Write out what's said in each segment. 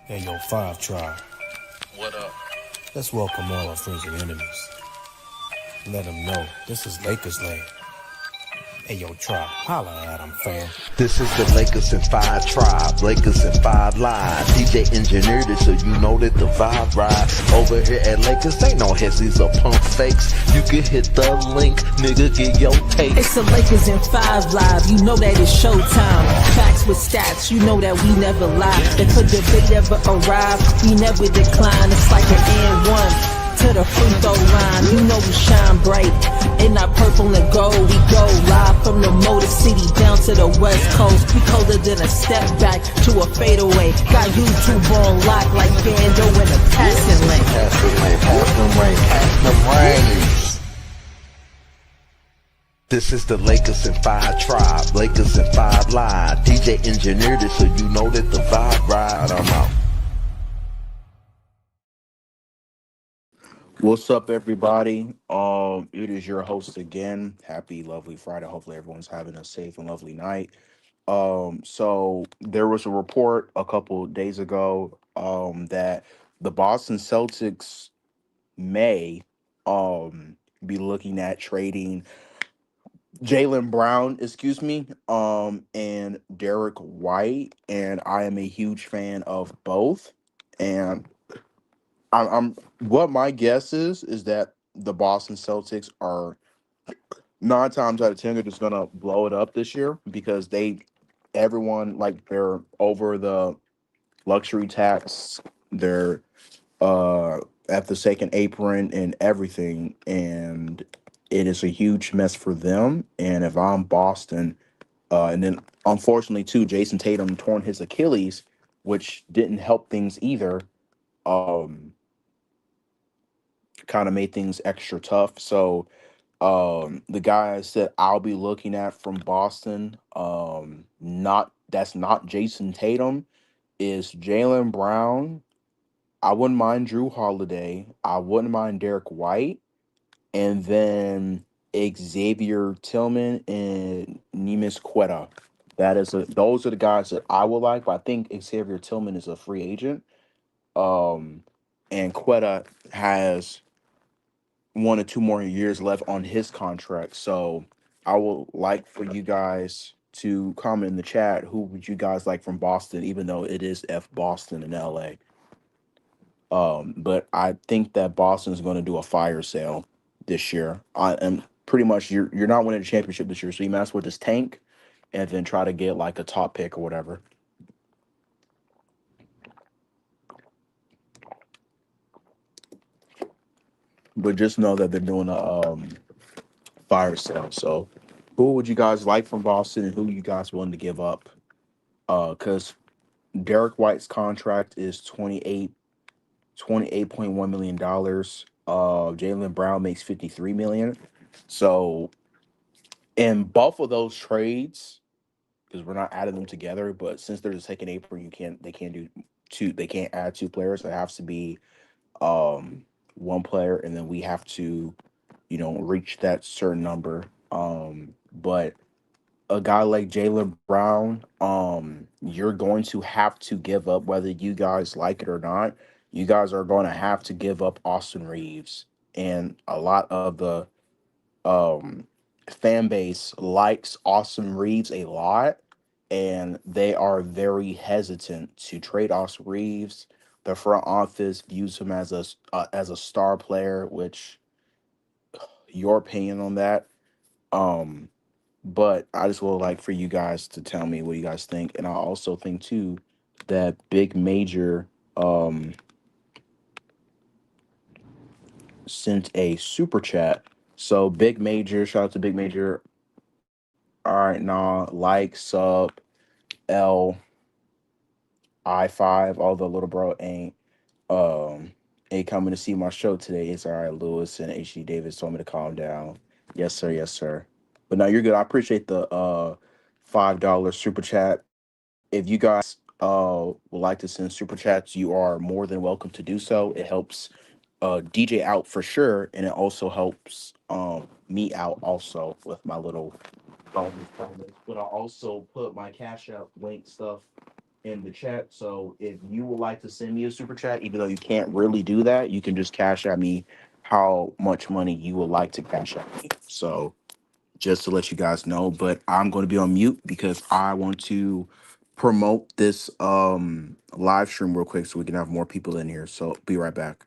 Hey, yo, Five Tribe. What up? Let's welcome all our friends and enemies. Let them know this is Lakers land. Hey, yo, Tribe, holla at them, fam. This is the Lakers and Five Tribe, Lakers and Five Live. DJ engineered it so you know that the vibe ride. Over here at Lakers, ain't no hessies or pump fakes. You can hit the link, nigga, get your take. It's the Lakers in 5 Live, you know that it's showtime. Facts with stats, you know that we never lie. If a debate ever arrive, we never decline. It's like an and one to the free throw line. You know we shine bright in our purple and gold. We go live from the Motor City down to the West Coast. We colder than a step back to a fadeaway. Got YouTube on lock like Bando in a passing lane. Pass the lane, pass the rain, pass the rain. This is the Lakers and Five Tribe, Lakers and Five Live. DJ engineered it so you know that the vibe ride. I'm out. What's up, everybody? It is your host again. Happy, lovely Friday. Hopefully, everyone's having a safe and lovely night. So there was a report a couple days ago, that the Boston Celtics may, be looking at trading Jaylen Brown, and Derrick White, and I am a huge fan of both. And I'm what my guess is that the Boston Celtics are 9 times out of 10 they're just gonna blow it up this year because everyone, like, they're over the luxury tax, they're uh at the second apron and everything, and it is a huge mess for them. And if I'm Boston, and then unfortunately too, Jason Tatum torn his Achilles, which didn't help things either. Um, Kind of made things extra tough. So the guys that I'll be looking at from Boston, not that's not Jason Tatum, is Jaylen Brown. I wouldn't mind Drew Holiday. I wouldn't mind Derek White, and then Xavier Tillman and Neemias Quetta. Those are the guys that I would like. But I think Xavier Tillman is a free agent. Um, and Quetta has 1 or 2 more years left on his contract. So I would like for you guys to comment in the chat, who would you guys like from Boston, even though it is F Boston in LA. But I think that Boston is going to do a fire sale this year. I am pretty much, you're not winning a championship this year, so you might as well just tank and then try to get like a top pick or whatever. But just know that they're doing a fire sale. So who would you guys like from Boston, and who you guys willing to give up? Because Derek White's contract is 28.1 million dollars. Jaylen Brown makes 53 million. So in both of those trades, because we're not adding them together, but since they're the second apron, they can't do two. They can't add two players. It has to be one player, and then we have to, reach that certain number. But a guy like Jaylen Brown, you're going to have to give up, whether you guys like it or not. You guys are going to have to give up Austin Reeves, and a lot of the um, fan base likes Austin Reeves a lot, and they are very hesitant to trade Austin Reeves. The front office views him as a star player, which your opinion on that. Um, but I just would like for you guys to tell me what you guys think. And I also think too that Big Major sent a super chat. So Big Major, shout out to Big Major. All right, nah, like, sub, L, I5, although little bro um ain't coming to see my show today. It's all right, Lewis and HD Davis told me to calm down. Yes, sir, yes, sir. But no, you're good. I appreciate the $5 super chat. If you guys would like to send super chats, you are more than welcome to do so. It helps DJ out for sure, and it also helps me out also with my little bonus. But I also put my Cash App link stuff in the chat. So if you would like to send me a super chat, even though you can't really do that, you can just cash at me how much money you would like to cash at me. So just to let you guys know, but I'm going to be on mute because I want to promote this live stream real quick so we can have more people in here. So be right back.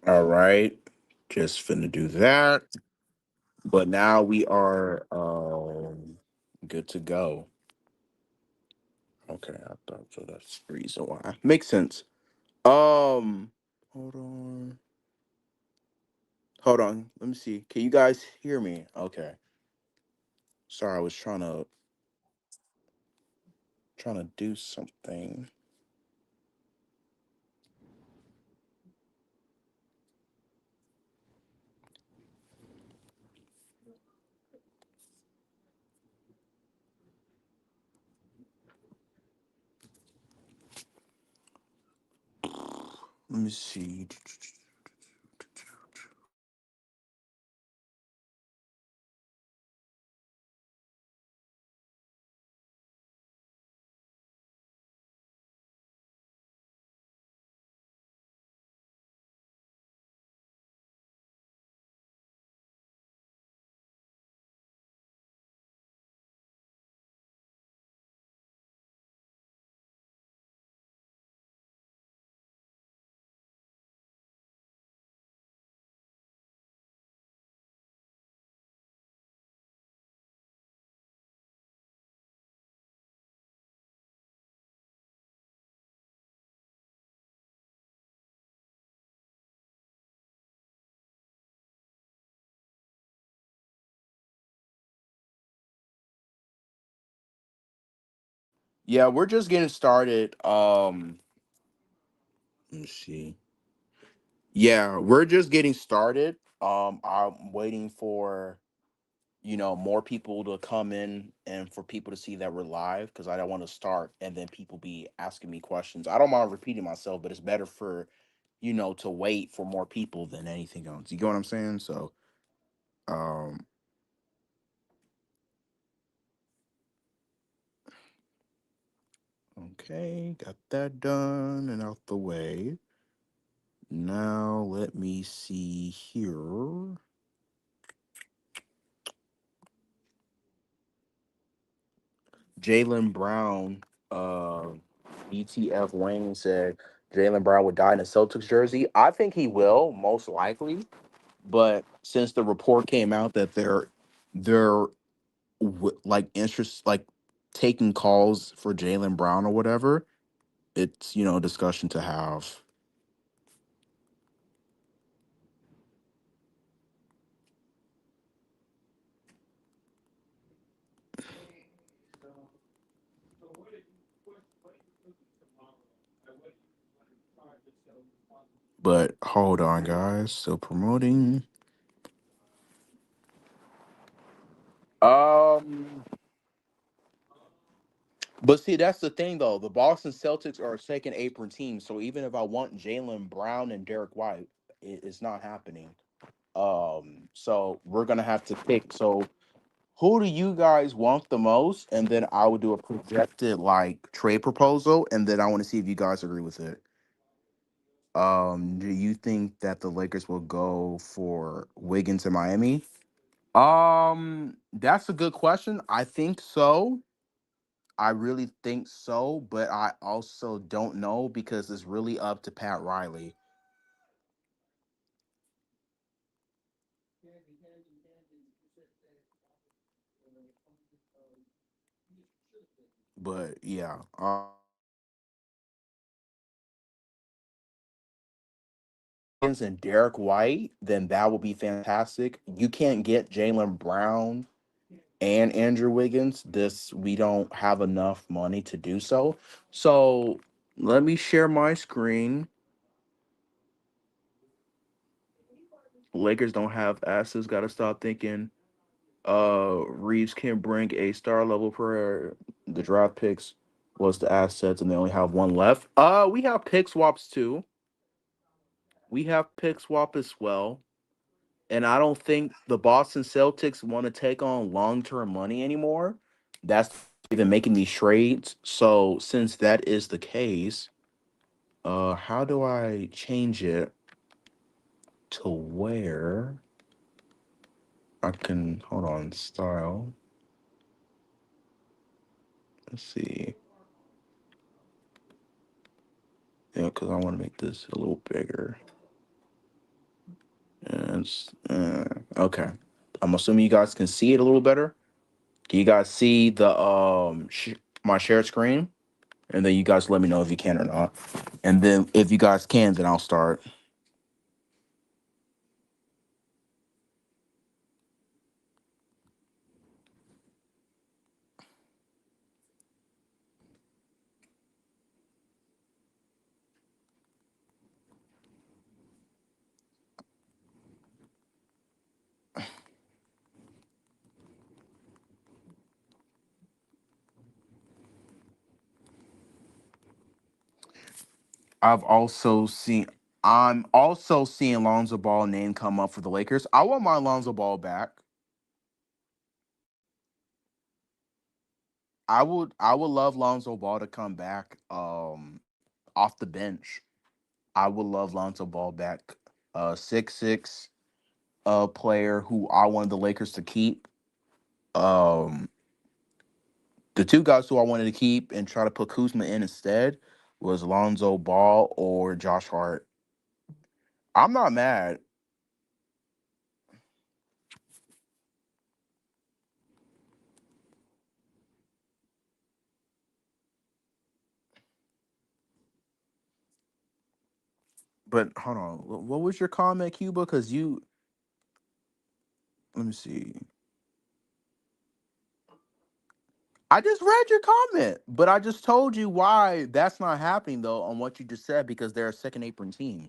All right. Just finna do that. But now we are good to go. Okay, I thought so. That's the reason why. Makes sense. Hold on. Hold on. Let me see. Can you guys hear me? Okay. Sorry, I was trying to do something. Let me see. Yeah, we're just getting started. Let me see. Yeah, we're just getting started. I'm waiting for more people to come in and for people to see that we're live because I don't want to start and then people be asking me questions. I don't mind repeating myself, but it's better for to wait for more people than anything else. You get what I'm saying? So, um, okay, got that done and out the way. Now let me see here. Jaylen Brown, ETF Wayne said Jaylen Brown would die in a Celtics jersey. I think he will, most likely. But since the report came out that they're like interest like taking calls for Jaylen Brown or whatever, it's a discussion to have. But hold on, guys. Still promoting. Um, but see, that's the thing though. The Boston Celtics are a second apron team, so even if I want Jaylen Brown and Derrick White, it's not happening. So we're gonna have to pick. So who do you guys want the most? And then I would do a projected like trade proposal, and then I want to see if you guys agree with it. Do you think that the Lakers will go for Wiggins in Miami? That's a good question. I think so. I really think so, but I also don't know because it's really up to Pat Riley. But yeah, and Derek White, then that would be fantastic. You can't get Jaylen Brown and Andrew Wiggins. This we don't have enough money to do so. So let me share my screen. Lakers don't have assets. Got to stop thinking. Reeves can bring a star level player. The draft picks was the assets, and they only have one left. We have pick swaps too. We have pick swap as well. And I don't think the Boston Celtics want to take on long term money anymore. That's even making these trades. So since that is the case, how do I change it to where I can hold on style? Let's see. Yeah, because I want to make this a little bigger. And okay. I'm assuming you guys can see it a little better. Can you guys see the my shared screen? And then you guys let me know if you can or not. And then if you guys can, then I'll start. I've also seen I'm also seeing Lonzo Ball name come up for the Lakers. I want my Lonzo Ball back. I would love Lonzo Ball to come back off the bench. I would love Lonzo Ball back. 6'6" player who I wanted the Lakers to keep. Um the two guys who I wanted to keep and try to put Kuzma in instead was Lonzo Ball or Josh Hart. I'm not mad. But hold on. What was your comment, Cuba? Because let me see. I just read your comment, but I just told you why that's not happening though on what you just said because they're a second apron team.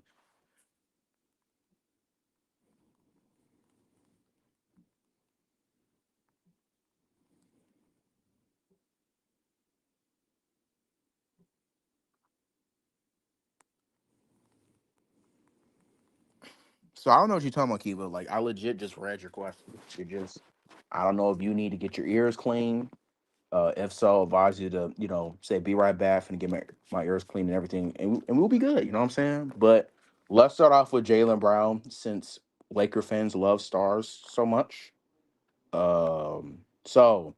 So I don't know what you're talking about, Cuba. Like I legit just read your question. You just I don't know if you need to get your ears clean. If so, advise you to, say be right back and get my ears clean and everything, and we'll be good. You know what I'm saying? But let's start off with Jaylen Brown since Laker fans love stars so much. So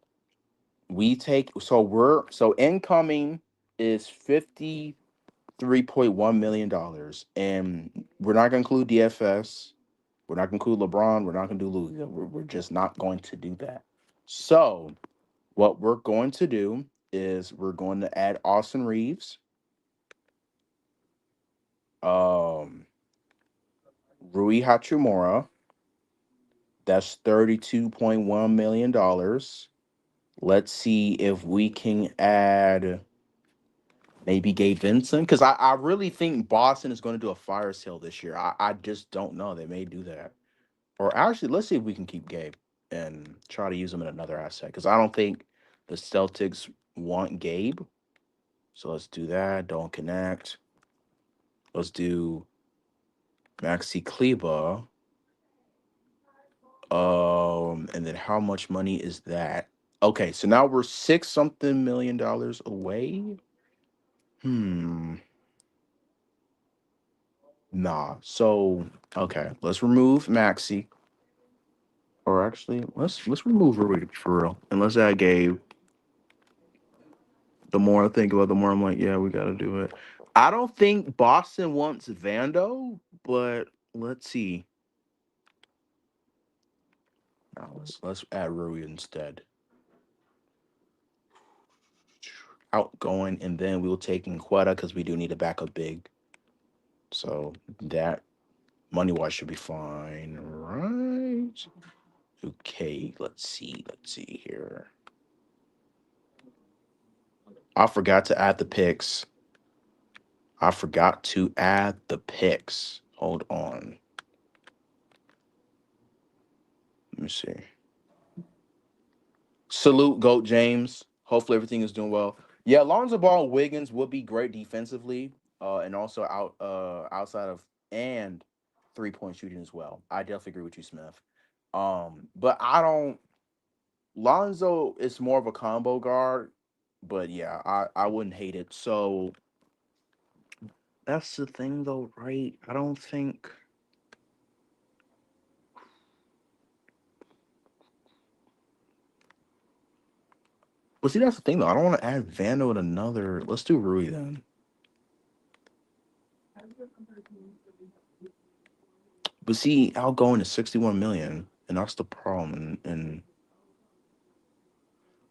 we take so incoming is $53.1 million, and we're not gonna include DFS. We're not gonna include LeBron. We're not gonna do Luka. We're just not going to do that. So what we're going to do is we're going to add Austin Reeves, Rui Hachimura. That's $32.1 million. Let's see if we can add maybe Gabe Vincent, because I really think Boston is going to do a fire sale this year. I just don't know. They may do that. Or actually, let's see if we can keep Gabe and try to use him in another asset, because I don't think the Celtics want Gabe. So let's do that. Don't connect. Let's do Maxi Kleba. And then how much money is that? Okay, so now we're six something $million away. Nah. So okay, let's remove Maxi. Or actually, let's remove Rui for real. And let's add Gabe. The more I think about it, the more I'm like, yeah, we gotta do it. I don't think Boston wants Vando, but let's see. Now let's add Rui instead. Outgoing, and then we'll take Quetta because we do need a backup big. So that money wise should be fine, right? Okay, let's see. Let's see here. I forgot to add the picks. I forgot to add the picks. Hold on. Let me see. Salute, Goat James. Hopefully everything is doing well. Yeah, Lonzo Ball and Wiggins would be great defensively, and also outside of and 3-point shooting as well. I definitely agree with you, Smith. But I don't. Lonzo is more of a combo guard, but yeah, I wouldn't hate it. So that's the thing, though, right? I don't think. But see, that's the thing, though. I don't want to add Vando and another. Let's do Rui then. But see, outgoing is 61 million, and that's the problem. And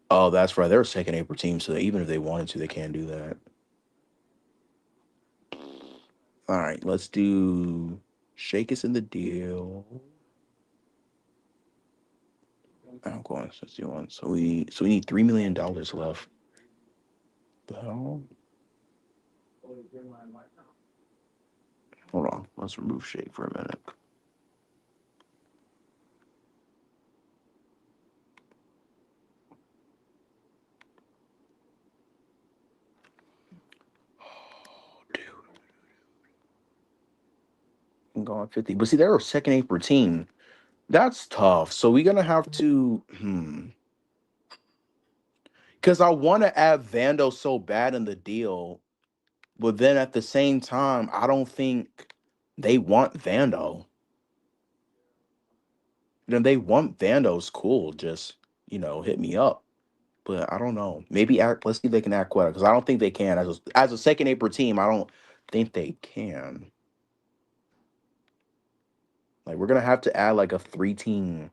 oh, that's right. They're a second April team, so even if they wanted to, they can't do that. All right, let's do Shake us in the deal. Outgoing 61. So we need $3 million left. The hell? Hold on. Let's remove Shake for a minute. Dude. I'm going 50. But see, they're a second April team. That's tough. So we're gonna have to because I want to add Vando so bad in the deal, but then at the same time, I don't think they want Vando. Then they want Vando's cool. Just hit me up. But I don't know. Maybe let's see if they can act Quetta, because I don't think they can as a second April team. I don't think they can. Like we're gonna have to add like a 3-team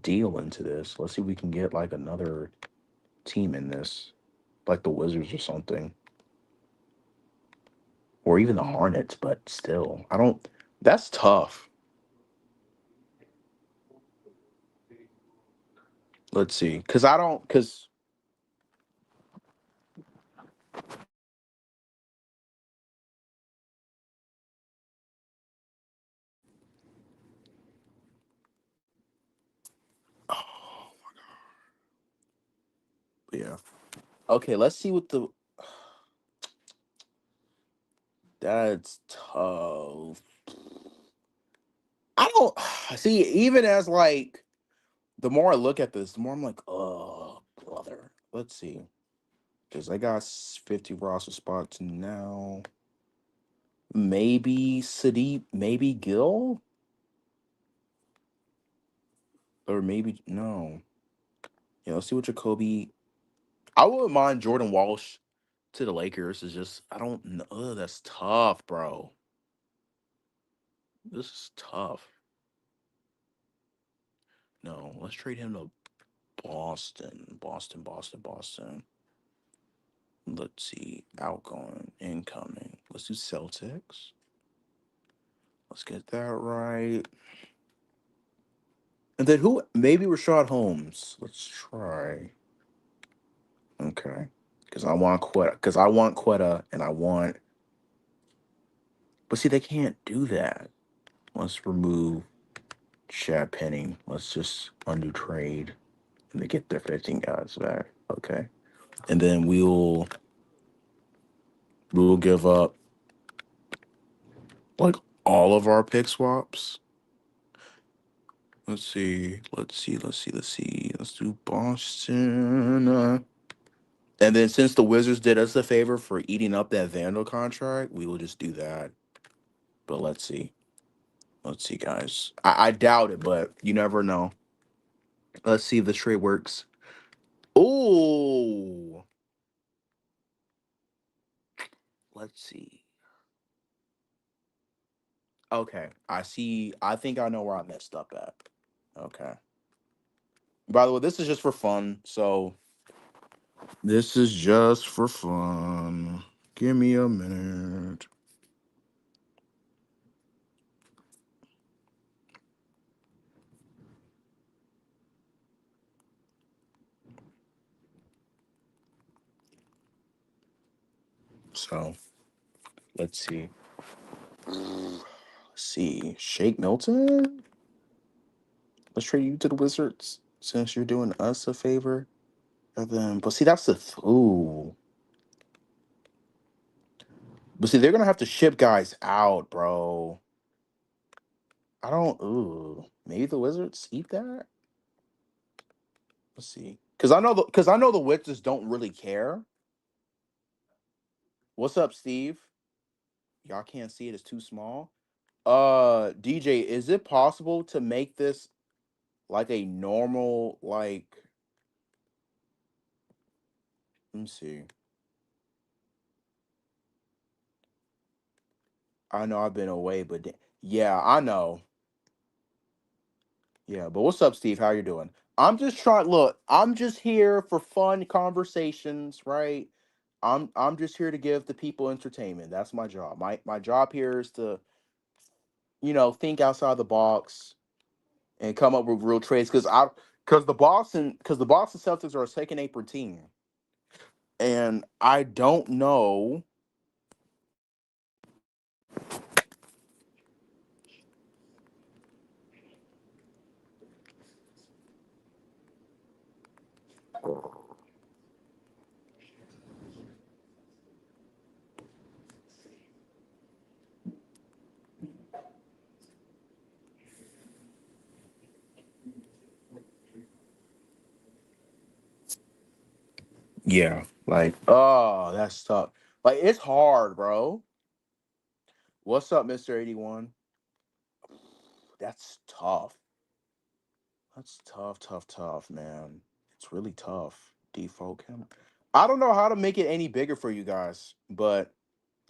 deal into this. Let's see if we can get like another team in this, like the Wizards or something, or even the Hornets. But still, I don't. That's tough. Let's see, because I don't, because oh, yeah. Okay, let's see what the. That's tough. I don't see. Even as like, the more I look at this, the more I'm like, oh, brother. Let's see, because I got 50 roster spots now. Maybe Sadiq, maybe Gil, or maybe no. Yeah, let's see what Jacoby. I wouldn't mind Jordan Walsh to the Lakers. Is just I don't know. Ugh, that's tough, bro. This is tough. No, let's trade him to Boston. Boston, Boston, Boston. Let's see. Outgoing, incoming. Let's do Celtics. Let's get that right. And then who? Maybe Rashad Holmes. Let's try. Okay. Because I want Quetta. Because I want Quetta and I want. But see, they can't do that. Let's remove Chad Penny. Let's just undo trade. And they get their 15 guys back. Okay. And then we'll give up like all of our pick swaps. Let's see. Let's do Boston. And then since the Wizards did us a favor for eating up that Vandal contract, we will just do that. But let's see. Let's see, guys. I doubt it, but you never know. Let's see if the trade works. Oh, let's see. Okay, I see. I think I know where I messed up at. Okay. By the way, this is just for fun. So this is just for fun. Give me a minute. So let's see. Let's see. Shake Milton? Let's trade you to the Wizards since you're doing us a favor. And then, but see, that's the ooh. But see, they're gonna have to ship guys out, bro. I don't. Ooh, maybe the Wizards eat that. Let's see, because I know the Wizards don't really care. What's up, Steve? Y'all can't see it; it's too small. DJ, is it possible to make this like a normal like? Let me see. I know I've been away, but yeah, I know. Yeah, but what's up, Steve? How you doing? I'm just trying. Look, I'm just here for fun conversations, right? I'm just here to give the people entertainment. That's my job. My job here is to think outside the box and come up with real trades because the Boston Celtics are a second apron team, and I don't know. Yeah, like oh, that's tough. Like it's hard, bro. What's up, Mister 81? That's tough. That's tough, tough, tough, man. It's really tough. Default him. I don't know how to make it any bigger for you guys, but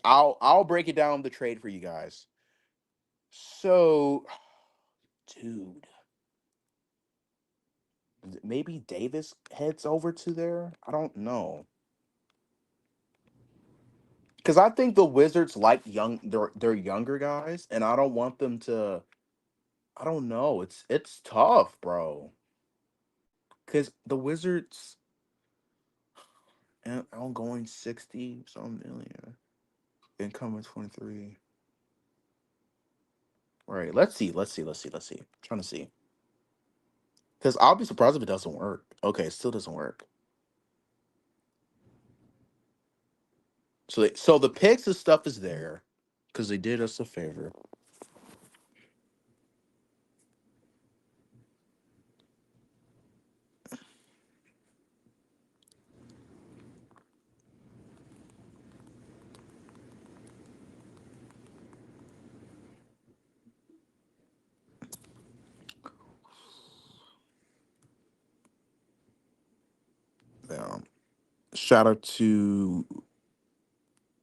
I'll break it down the trade for you guys. So, dude, maybe Davis heads over to there. I don't know because I think the Wizards like they're younger guys, and I don't want them to. I don't know. It's tough, bro. Because the Wizards, and I'm going 60 some million. Income is 23. Right. Let's see. Trying to see. Because I'll be surprised if it doesn't work. Okay, it still doesn't work. So the picks and stuff is there because they did us a favor. Yeah. Shout out to.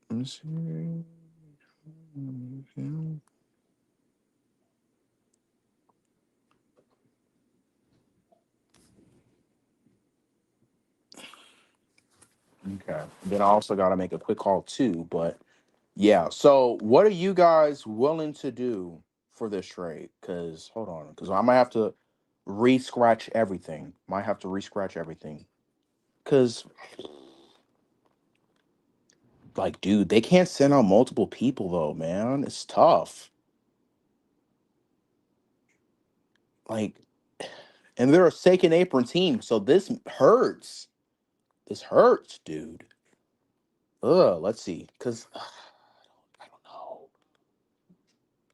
Let me see. Okay. Then I also got to make a quick call too. But yeah. So, what are you guys willing to do for this trade? Because hold on, because I might have to re-scratch everything. Might have to re-scratch everything. Because like, dude, they can't send out multiple people though, man. It's tough. Like, and they're a second apron team, so this hurts. This hurts, dude. Let's see, cause I don't know.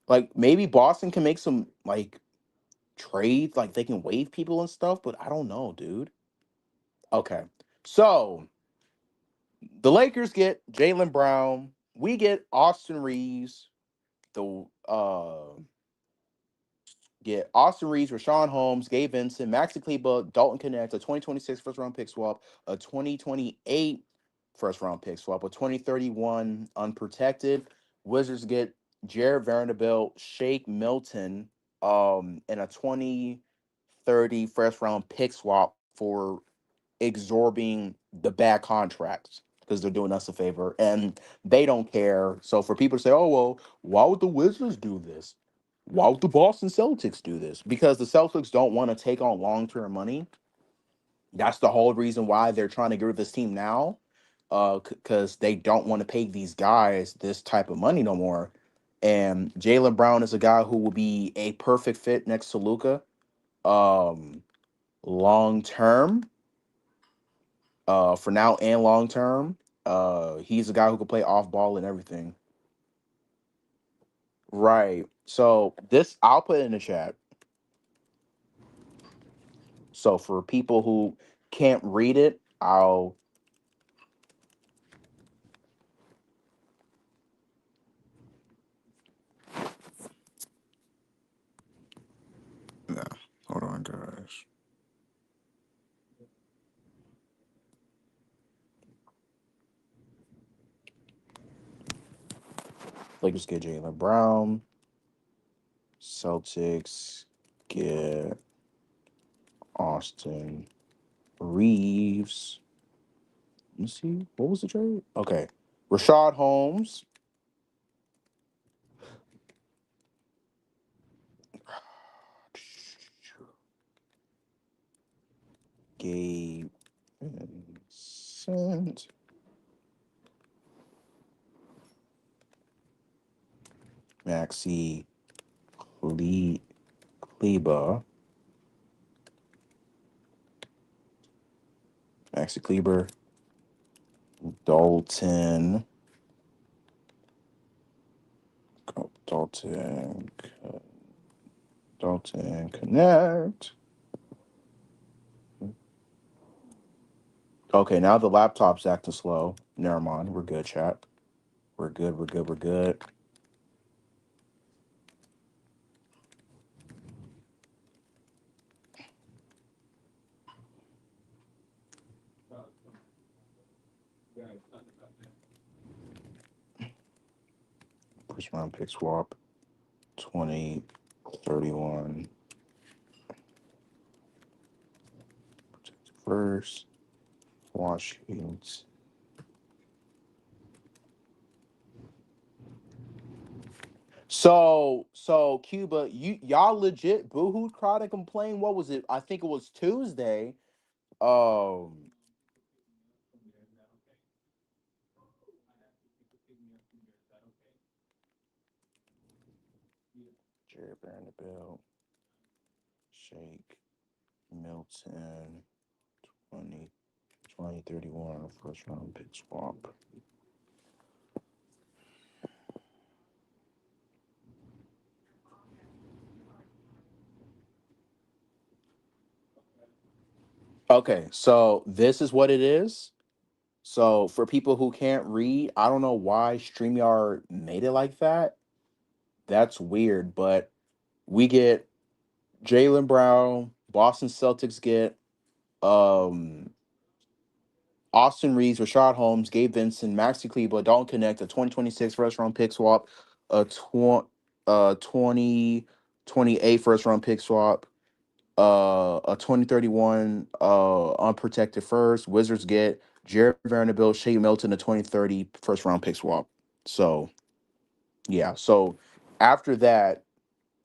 Like, maybe Boston can make some like trades, like they can waive people and stuff, but I don't know, dude. Okay, so the Lakers get Jaylen Brown. We get Austin Reeves. The Get Austin Reeves, Rashawn Holmes, Gabe Vincent, Maxi Kleber, Dalton Connect, a 2026 first round pick swap, a 2028 first round pick swap, a 2031 unprotected. Wizards get Jared Vanderbilt, Shake Milton, and a 2030 first round pick swap for absorbing the bad contracts because they're doing us a favor and they don't care. So for people to say, oh, well, why would the Wizards do this? Why would the Boston Celtics do this? Because the Celtics don't want to take on long-term money. That's the whole reason why they're trying to get rid of this team now. Because they don't want to pay these guys this type of money no more. And Jaylen Brown is a guy who will be a perfect fit next to Luka. Long term, for now and long term. He's a guy who can play off ball and everything. Right. So this I'll put it in the chat. So for people who can't read it, I'll yeah. Hold on, guys. Lakers get Jaylen Brown. Celtics get Austin Reeves. Let me see. What was the trade? Okay. Rashad Holmes. Gabe Vincent. Maxi Kleber. Maxi Kleber. Dalton. Dalton. Dalton Connect. Okay, now the laptop's acting slow. Never mind. We're good, chat. We're good. We're good. We're good. First round pick swap. 2031. First. Washington. So Cuba, y'all legit boohoo cried and complained. What was it? I think it was Tuesday. Um, Jared Vanderbilt, Shake Milton, 20, 2031 first round pick swap. Okay, so this is what it is. So for people who can't read, I don't know why StreamYard made it like that. That's weird, but we get Jaylen Brown, Boston Celtics get um Austin Reeves, Rashad Holmes, Gabe Vincent, Maxi Kleber, Dalton Connect, a 2026 first round pick swap, a 2028 first round pick swap, a 2031 unprotected first. Wizards get Jared Vanderbilt, Shea Milton, a 2030 first round pick swap. So yeah. So after that,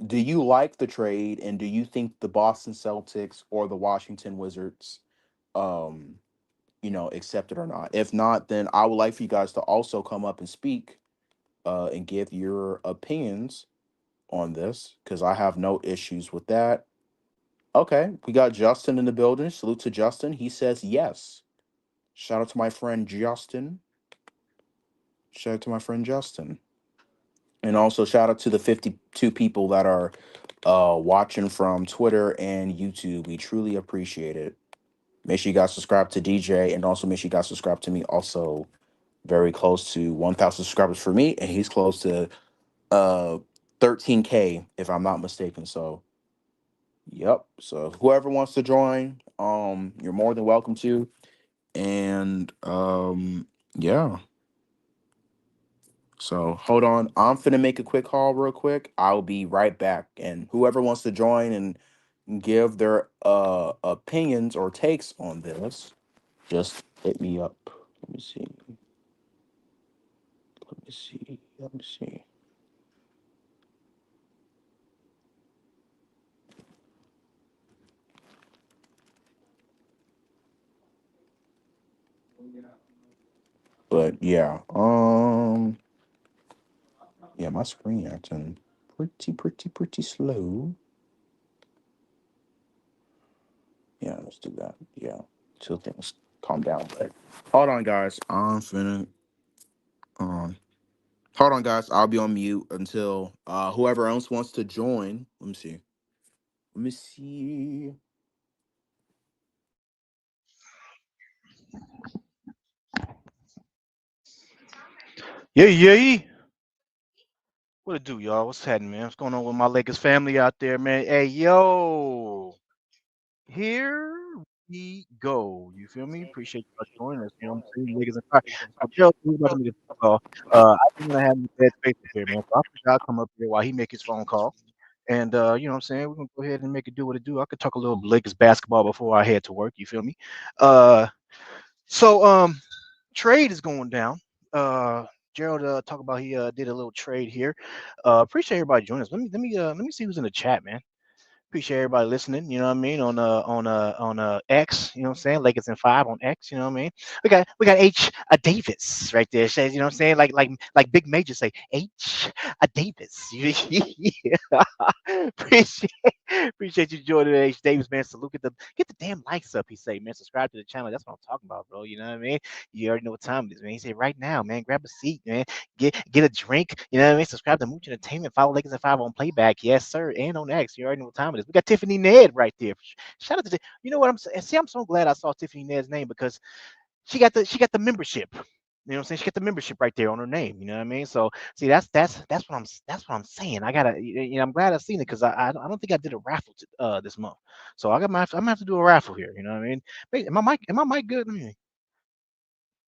do you like the trade, and do you think the Boston Celtics or the Washington Wizards um accept it or not? If not, then I would like for you guys to also come up and speak and give your opinions on this, because I have no issues with that. Okay, we got Justin in the building. Salute to Justin. He says yes. Shout out to my friend Justin. Shout out to my friend Justin. And also shout out to the 52 people that are watching from Twitter and YouTube. We truly appreciate it. Make sure you guys subscribe to DJ, and also make sure you guys subscribe to me. Also, very close to 1,000 subscribers for me, and he's close to uh 13K if I'm not mistaken. So, yep. So whoever wants to join, you're more than welcome to. And yeah. So hold on. I'm finna make a quick call real quick. I'll be right back. And whoever wants to join and give their opinions or takes on this, just hit me up. Let me see. Let me see. Let me see. But yeah, yeah, my screen acting pretty slow. Yeah, let's do that. Yeah, till things calm down. But hold on, guys. I'm finna. Um, hold on, guys. I'll be on mute until whoever else wants to join. Let me see. Let me see. Yeah, yeah. What it do, y'all? What's happening, man? What's going on with my Lakers family out there, man? Hey, yo, here we go. You feel me? Appreciate y'all joining us. You know what I'm saying? Lakers and fire. So, Joe, we about to make a phone call. I didn't want to have any bad space up here, man. So I figured I'll come up here while he make his phone call. And you know what I'm saying? We're gonna go ahead and make it do what it do. I could talk a little Lakers basketball before I head to work. You feel me? Uh, so trade is going down. Uh, Gerald talk about he did a little trade here. Appreciate everybody joining us. Let me see who's in the chat, man. Appreciate everybody listening. You know what I mean on X. You know what I'm saying Lakers in 5 on X. You know what I mean. We got H a Davis right there. Says you know what I'm saying like Big Major say H a Davis. Yeah. appreciate appreciate you joining H Davis, man. Salute, get the damn likes up. He say, man, subscribe to the channel. That's what I'm talking about, bro. You know what I mean. You already know what time it is, man. He said right now, man. Grab a seat, man. Get a drink. You know what I mean? Subscribe to Mooch Entertainment. Follow Lakers at 5 on Playback. Yes, sir. And on X. You already know what time it is. We got Tiffany Ned right there. Shout out to you know what I'm saying? See, I'm so glad I saw Tiffany Ned's name because she got the membership. You know what I'm saying? She got the membership right there on her name. You know what I mean? So see, that's what I'm saying. I gotta, I'm glad I seen it because I don't think I did a raffle this month. So I'm gonna have to do a raffle here. You know what I mean? Wait, am my mic good?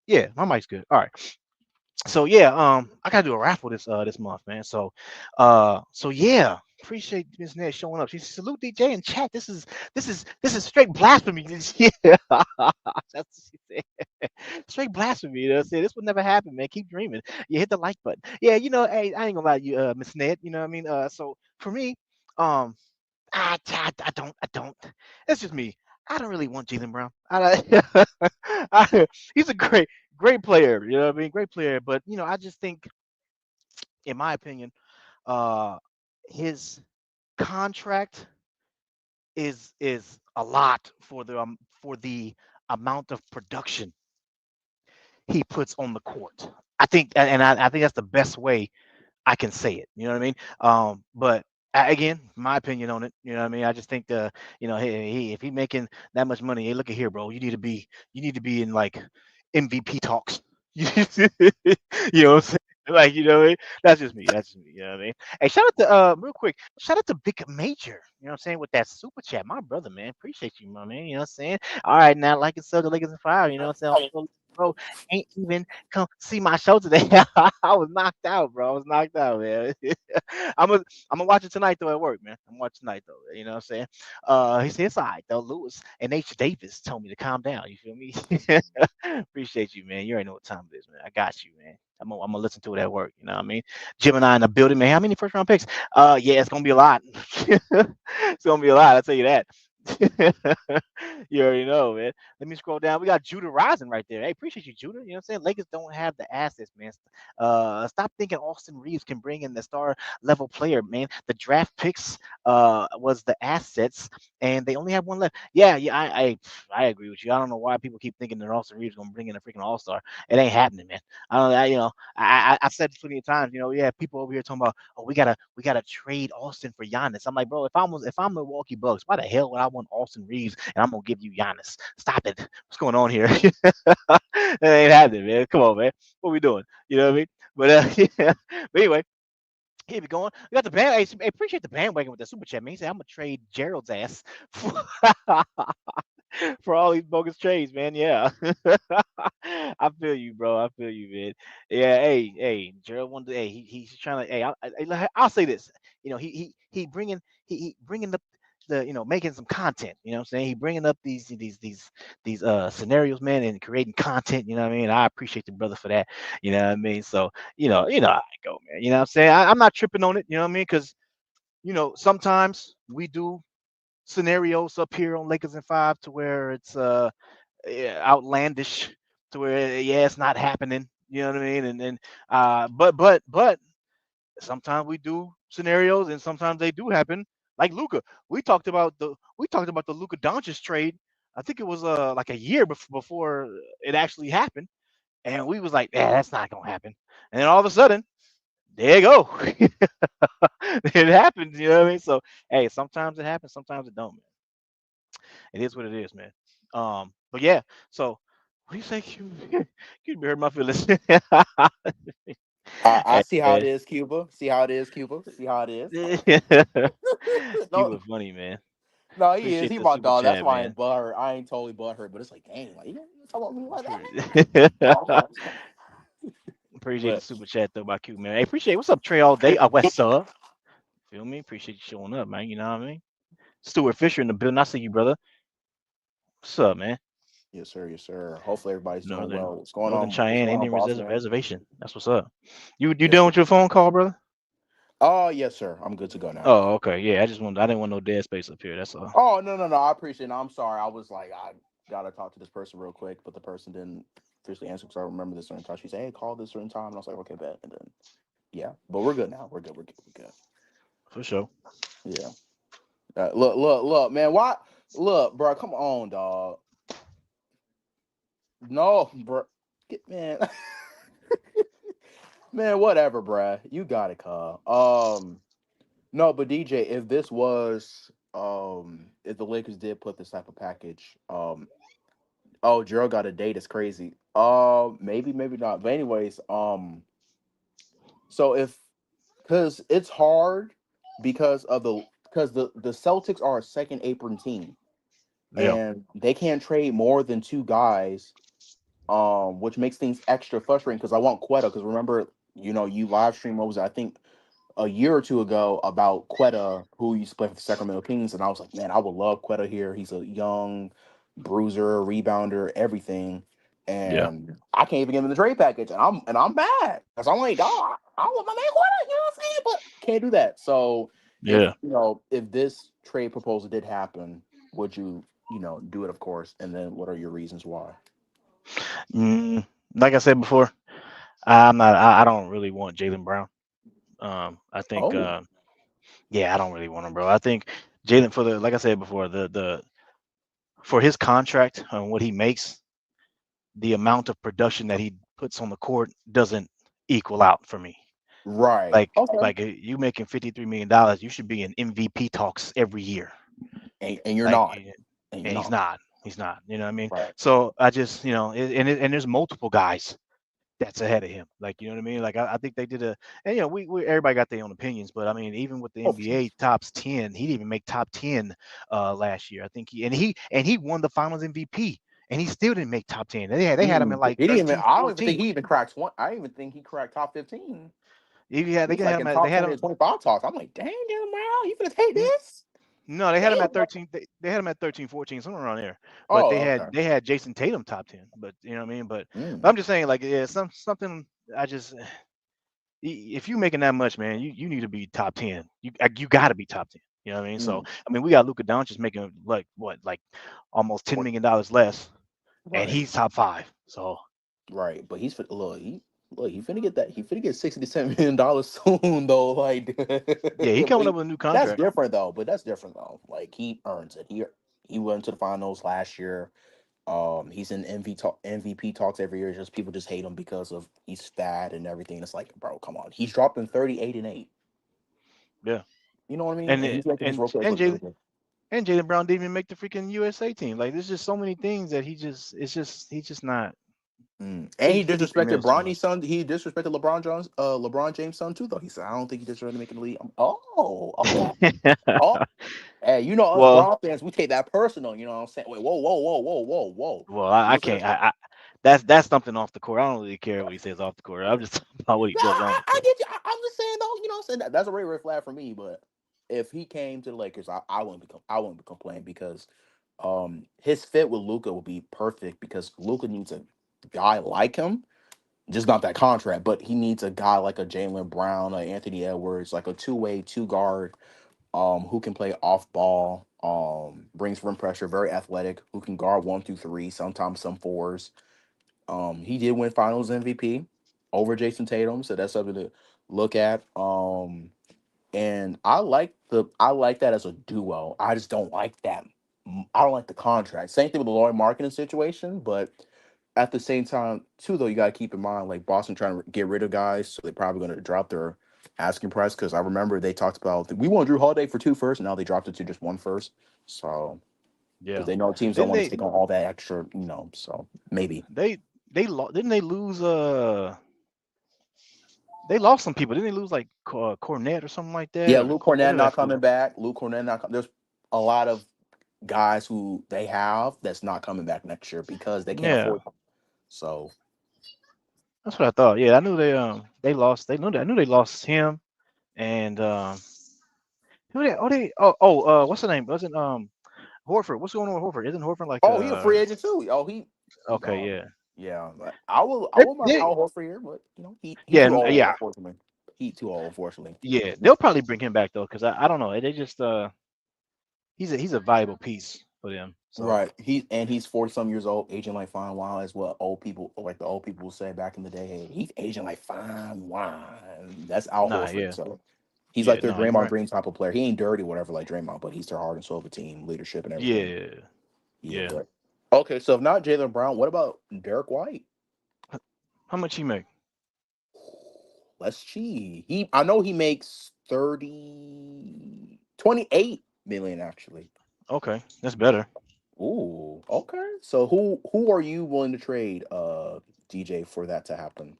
Yeah, my mic's good. All right. So yeah, I gotta do a raffle this month, man. So yeah, appreciate Miss Ned showing up. She said, salute DJ in chat. This is straight blasphemy. Yeah, that's what she said. Straight blasphemy. You know what I'm saying? This would never happen, man. Keep dreaming. You hit the like button. Yeah, hey, I ain't gonna lie to you, Miss Ned. You know what I mean? So for me, um, I don't. It's just me. I don't really want Jaylen Brown. He's a great player. You know what I mean? Great player. But I just think, in my opinion, uh, his contract is a lot for the amount of production he puts on the court. I think that's the best way I can say it. You know what I mean? But again, my opinion on it. You know what I mean? I just think if he making that much money, hey, look at here, bro. You need to be in like MVP talks. You know what I'm saying? Like, what I mean? That's just me. That's just me. You know what I mean? Hey, shout out to real quick, shout out to Big Major. You know what I'm saying? With that super chat. My brother, man. Appreciate you, my man. You know what I'm saying? All right, now like it's so the Lakers in 5, you know what I'm saying? Bro, ain't even come see my show today. I was knocked out, bro. I was knocked out, man. I'm gonna watch it tonight though at work, man. I'm watching tonight though. You know what I'm saying? He said it's all right though. Lewis and H. Davis told me to calm down. You feel me? Appreciate you, man. You already know what time it is, man. I got you, man. I'm gonna listen to it at work. You know what I mean? Gemini in the building, man. How many first round picks? Yeah, it's gonna be a lot. It's gonna be a lot. I'll tell you that. You already know, man. Let me scroll down. We got Judah Rising right there. Hey, appreciate you, Judah. You know what I'm saying? Lakers don't have the assets, man. Stop thinking Austin Reeves can bring in the star level player, man. The draft picks was the assets, and they only have one left. Yeah, I agree with you. I don't know why people keep thinking that Austin Reeves gonna bring in a freaking all star. It ain't happening, man. I don't know. I've said it plenty of times. Yeah, people over here talking about, oh, we gotta trade Austin for Giannis. I'm like, bro, if I'm Milwaukee Bucks, why the hell would I want Austin Reeves and I'm gonna give you Giannis? Stop it. What's going on here? That ain't happening, man. Come on, man. What we doing? You know what I mean? But yeah. But anyway. Keep it going. We got the band. I appreciate the bandwagon with the super chat, man. He said, "I'm gonna trade Gerald's ass for, for all these bogus trades, man." Yeah, I feel you, bro. I feel you, man. Yeah, hey, Gerald wanted. Hey, he's trying to. Hey, I'll say this. He bringing up the making some content. You know what I'm saying? He bringing up these scenarios, man, and creating content. You know what I mean? I appreciate the brother for that. You know what I mean? So how I go, man. You know what I'm saying? I'm not tripping on it. You know what I mean? Because sometimes we do scenarios up here on Lakers in 5 to where it's outlandish, to where it's not happening. You know what I mean? And then but sometimes we do scenarios and sometimes they do happen. Like Luca, we talked about the Luca Doncic trade. I think it was like a year before it actually happened, and we was like, yeah, that's not gonna happen. And then all of a sudden, there you go. It happens, you know what I mean? So hey, sometimes it happens, sometimes it don't, man. It is what it is, man. But yeah, so what do you say? You heard my feelings. I Hey, see how it man. is, Cuba. See how it is, Cuba. See how it is. You No, were funny, man. no, he is. Appreciate He the my super dog. That's chat, why I man. ain't butthurt. I ain't totally butthurt, but it's like, dang, like you talk about me like Appreciate the that. super chat though by Q, man. Hey, appreciate what's up, Trey all day. West Sub. Feel me? Appreciate you showing up, man. You know what I mean? Stuart Fisher in the building. I see you, brother. What's up, man? Yes, sir. Yes, sir. Hopefully everybody's doing Northern well. What's going Northern on? What's Cheyenne going on, Indian boss man? Reservation. That's what's up. You Yes, done sir. with your phone call, brother? Oh, yes, sir. I'm good to go now. Oh, okay. Yeah, I didn't want no dead space up here. That's all. Oh, no, no, no. I appreciate it. I'm sorry. I was like, I gotta talk to this person real quick, but the person didn't officially answer because I remember this certain time. She said, "Hey, call this certain time," and I was like, "Okay, bet." And then, yeah, but we're good now. We're good. We're good. We're good. For sure. Yeah. Look, man. Why? Look, bro. Come on, dog. No, bro. Man, man. Whatever, bro. You got it, Carl. No, but DJ, if this was, if the Lakers did put this type of package, oh, Gerald got a date. It's crazy. Maybe, maybe not. But anyways, so if because it's hard because the Celtics are a second apron team Yeah. and they can't trade more than two guys, which makes things extra frustrating because I want Quetta because remember, you live stream what was it, I think a year or two ago about Quetta, who used to play for the Sacramento Kings, and I was like, man, I would love Quetta here. He's a young bruiser, rebounder, everything, Yeah. and I can't even get him in the trade package, and I'm mad because I'm like, dog, I want my man Quetta, you know what I'm saying? But can't do that. So if Yeah. if this trade proposal did happen, would you do it? Of course. And then what are your reasons why? Mm, like I said before, I'm not. I don't really want Jaylen Brown. I think. Oh, Yeah, I don't really want him, bro. I think Jaylen for the like I said before, the for his contract and what he makes, the amount of production that he puts on the court doesn't equal out for me. right. Like Okay. like you making $53 million, you should be in MVP talks every year. And you're Like, not. And you're and he's not. not. He's not. You know what I mean? Right. So I just, and there's multiple guys that's ahead of him. Like, you know what I mean? Like, I think they did and we everybody got their own opinions, but I mean, even with the Oh, for sure. NBA tops 10, he didn't even make top 10 last year. I think he won the Finals MVP, and he still didn't make top 10. They had him at like He didn't even. 13, I don't even think 14. he even cracked 20. I didn't even think he cracked top 15. They He's had like him in at they top had 20 to him 25 talks. I'm like, dang, damn, Brown, you finna take n- this? no, they had him Damn. at 13. They had him at 13, 14, somewhere around there. But Oh, okay. they had Jason Tatum top 10. But you know what I mean? But Mm, I'm just saying, like, yeah, something I just if you're making that much, man, you need to be top 10. You got to be top 10. You know what I mean? So mm, I mean, we got Luka Doncic making like what, like almost $10 million less, and right, he's top 5. So right. But he finna get that. He finna get $60 to $70 million soon, though. Like, yeah, he coming but up with a new that's contract. different though. But that's different though. Like he earns it. He went to the finals last year. He's in MVP talks every year. Just people just hate him because of he's fat and everything. It's like, bro, come on. He's dropping 38-8. Yeah, You know what I mean? and And he's making his and role players and look really Jalen good. and Jalen Brown didn't even make the freaking USA team. Like, there's just so many things that he's just not. And he Fifty three disrespected minutes too much. Bronny's son. He disrespected LeBron James' son too, though. He said, "I don't think he deserved to make the league." Oh, okay. Oh, hey, you know us well, Bron fans, we take that personal. You know what I'm saying? Wait, whoa, whoa, whoa, whoa, whoa, whoa. well, I Listen, can't. That's something off the court. I don't really care what he says off the court. I'm just talking about what he yeah, does on the I court. get you. I'm just saying though. You know, what I'm saying that's a red flag for me. But if he came to the Lakers, I wouldn't be complaining because his fit with Luca would be perfect because Luca needs a guy like him, just not that contract, but he needs a guy like a Jaylen Brown, a Anthony Edwards, like a two-way, two guard, who can play off ball, brings rim pressure, very athletic, who can guard 1 through 3, sometimes some fours. He did win Finals MVP over Jason Tatum, so that's something to look at. And I like that as a duo. I just don't like that. I don't like the contract. Same thing with the Laurie marketing situation, but at the same time, too, though, you got to keep in mind like Boston trying to get rid of guys, so they're probably going to drop their asking price. Because I remember they talked about we want Drew Holiday for 2 first, and now they dropped it to just 1 first. So because Yeah. they know teams don't Didn't want to they take on all that extra, So maybe. they didn't they lose they lost some people. Didn't they lose like Cornette or something like that? Yeah, Or Luke Cornett where did I not see coming that? back. Luke Cornett not. There's a lot of guys who they have that's not coming back next year because they can't Yeah, afford them. So that's what I thought. Yeah, I knew they lost. I knew they lost him and who they what's the name? Wasn't Horford? What's going on with Horford? Isn't Horford like oh, he a free agent too. Oh, he okay, gone. yeah. Yeah, but I They, will mark they, Al Horford here, but he yeah, too old yeah, unfortunately. He too old unfortunately. yeah. They'll probably bring him back though, because I don't know. They just he's a valuable piece for them. So Right. He's 40 some years old, aging like fine wine, as what old people like the old people will say back in the day. Hey, he's aging like fine wine. That's Al nah, Horford. yeah, So he's like yeah, their no, you're Draymond right. Green type of player. He ain't dirty, whatever, like Draymond, but he's their heart and soul of a team, leadership and everything. Yeah, Yeah, yeah. but okay, so if not Jaylen Brown, what about Derrick White? How much he make? Let's see. I know he makes 28 million actually. Okay, that's better. Ooh, okay. So who are you willing to trade, DJ, for that to happen?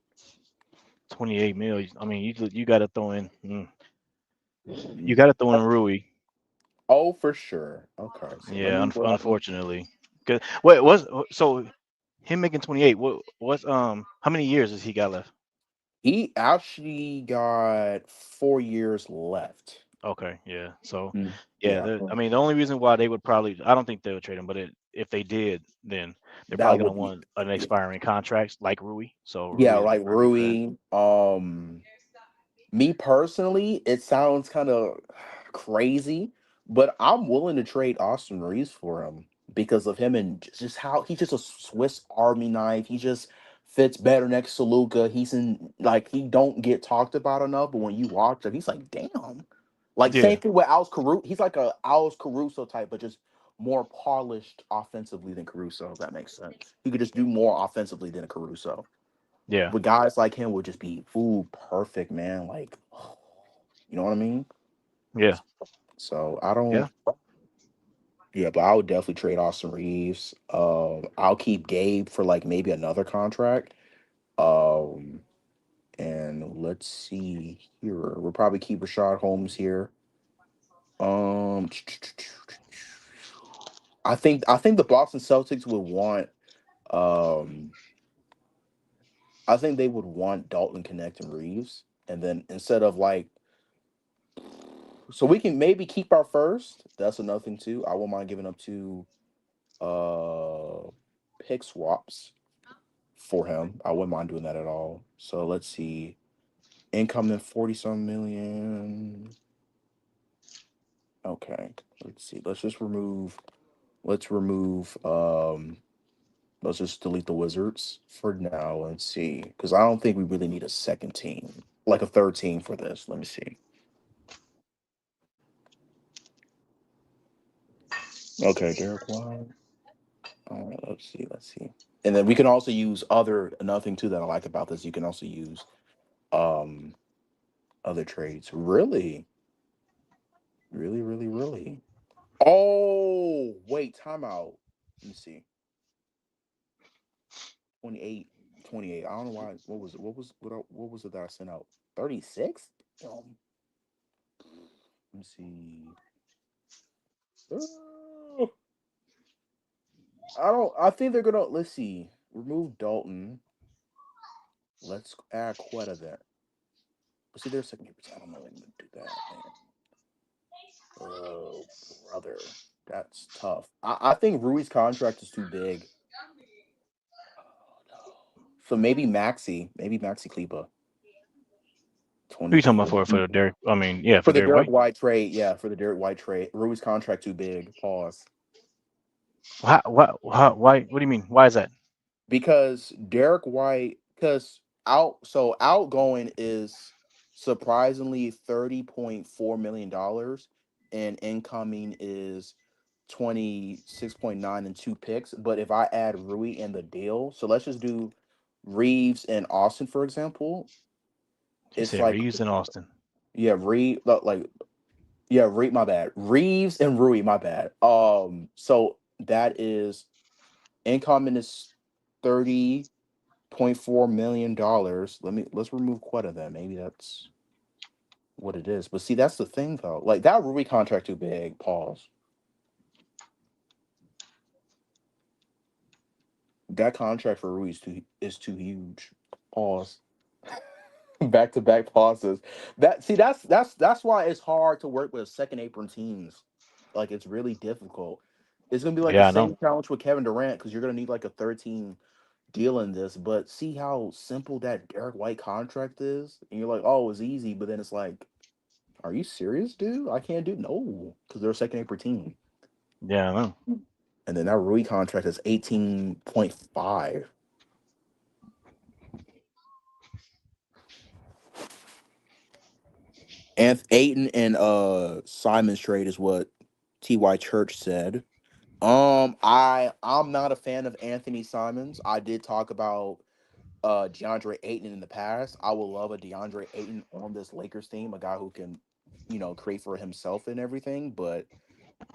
28 mil. I mean, you got to throw in. You Mm. got to throw in Rui. Oh, for sure. Okay, so let Yeah, me grab him. unfortunately. Cause wait, so him making 28? What's how many years has he got left? He actually got 4 years left. Okay, yeah. So yeah, Yeah, I mean, the only reason why they would probably, I don't think they would trade him, but if they did, then they're probably that gonna would be. want an expiring contract like Rui. So Yeah, Rui would be like perfect for that. Rui. Me personally, it sounds kind of crazy, but I'm willing to trade Austin Reeves for him because of him and just how he's just a Swiss Army knife. He just fits better next to Luca. He's in like he don't get talked about enough, but when you watch him, he's like, damn. Like same Yeah, thing with Al's Caruso. He's like a Al's Caruso type, but just more polished offensively than Caruso. If that makes sense. He could just do more offensively than a Caruso. yeah, But guys like him would just be food perfect, man. Like, you know what I mean? yeah, So I don't. yeah. Yeah, but I would definitely trade Austin Reeves. I'll keep Gabe for like maybe another contract. Um, and let's see here. We'll probably keep Rashad Holmes here. Um, I think the Boston Celtics would want um I think they would want Dalton Connect and Reeves, and then instead of like, so we can maybe keep our first. That's another thing too. I won't mind giving up to uh pick swaps for him. I wouldn't mind doing that at all. So let's see. Incoming 40 some million. Okay. Let's see. Let's just delete the Wizards for now and see. Because I don't think we really need a second team. Like a third team for this. Let me see. Okay, Derrick White. All right, let's see. And then we can also use another thing too that I like about this. You can also use um other trades. Really? Really, really, really. Oh, wait, timeout. Let me see. 28, 28. I don't know why. What was it? What was it that I sent out? 36? Let me see. Uh, I think they're gonna, let's see. Remove Dalton. Let's add Quetta there. But see, there's second. I don't know when to do that, man. Oh, brother. That's tough. I think Rui's contract is too big. Oh, no. So maybe Maxi Kleba, Who you talking about 24. for the Derrick? I mean, yeah, For for the Derrick Derek White. White trade, yeah, for the Derek White trade. Rui's contract too big. Pause. Why? What do you mean? Why is that? Because Derek White, outgoing is surprisingly $30.4 million, and incoming is 26.9 and two picks. But if I add Rui in the deal, so let's just do Reeves and Austin, for example, He it's said like, Reeves and Austin. yeah, my bad. Reeves and Rui, my bad. So that is incoming is 30.4 million. Let's remove Quetta then. Maybe that's what it is. But see, that's the thing though. Like that Rui contract too big. Pause. That contract for Rui is too huge. Pause. Back to back pauses. That's why it's hard to work with second apron teams. Like it's really difficult. It's gonna be like the Yeah, I know. same challenge with Kevin Durant because you're gonna need like a 13 deal in this. But see how simple that Derek White contract is, and you're like, oh, it's easy. But then it's like, are you serious, dude? I can't do no because they're a second apron team. Yeah, I know. And then that Rui contract is 18.5. And Aiton and Simon's trade is what T.Y. Church said. I'm not a fan of Anthony Simons. I did talk about DeAndre Ayton in the past. I would love a DeAndre Ayton on this Lakers team, a guy who can, create for himself and everything. But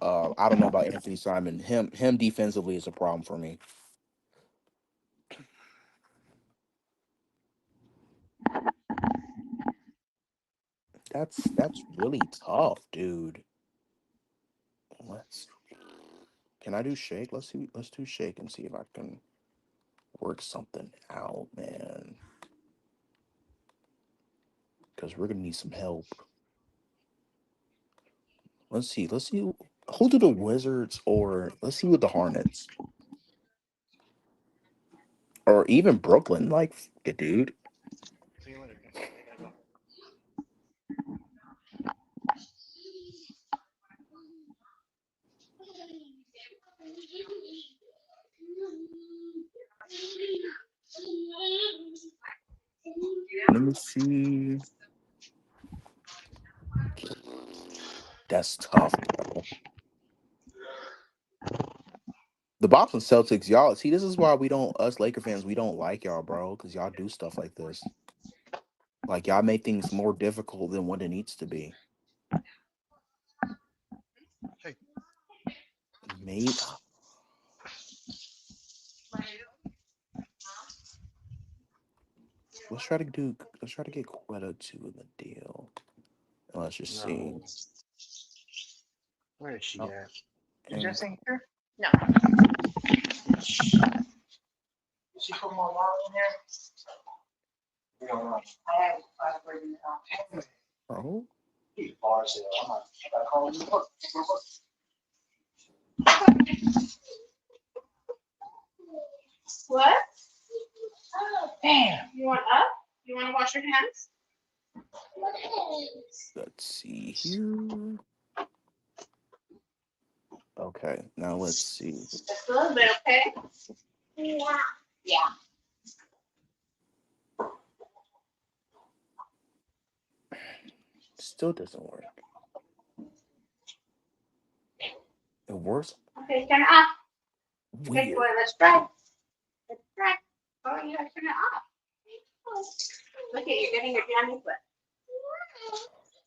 I don't know about Anthony Simon. Him defensively is a problem for me. That's really tough, dude. Let's Can I do shake? Let's do shake and see if I can work something out, man. Because we're gonna need some help. Let's see who do the Wizards, or let's see with the Hornets or even Brooklyn. Like, it, dude. Let me see. That's tough, bro. The Boston Celtics, y'all. See, this is why us Laker fans, we don't like y'all, bro. Because y'all do stuff like this. Like y'all make things more difficult than what it needs to be. Mate, Let's try to get Quetta two in the deal. And let's just see. No. Where is she Oh, at? and Just in here? No. She put more water in there? We don't know. I have $5 now. bro, He bars it. I gotta call you. What? Damn. You want up? You want to wash your hands? let's see here. Okay, now let's see. Just a little bit, okay? Yeah. Yeah. Still doesn't work. It works Okay, turn it off. Okay, weird. boy, let's try. Let's try. Oh, you gotta turn it off. Look at you're getting your jammy foot.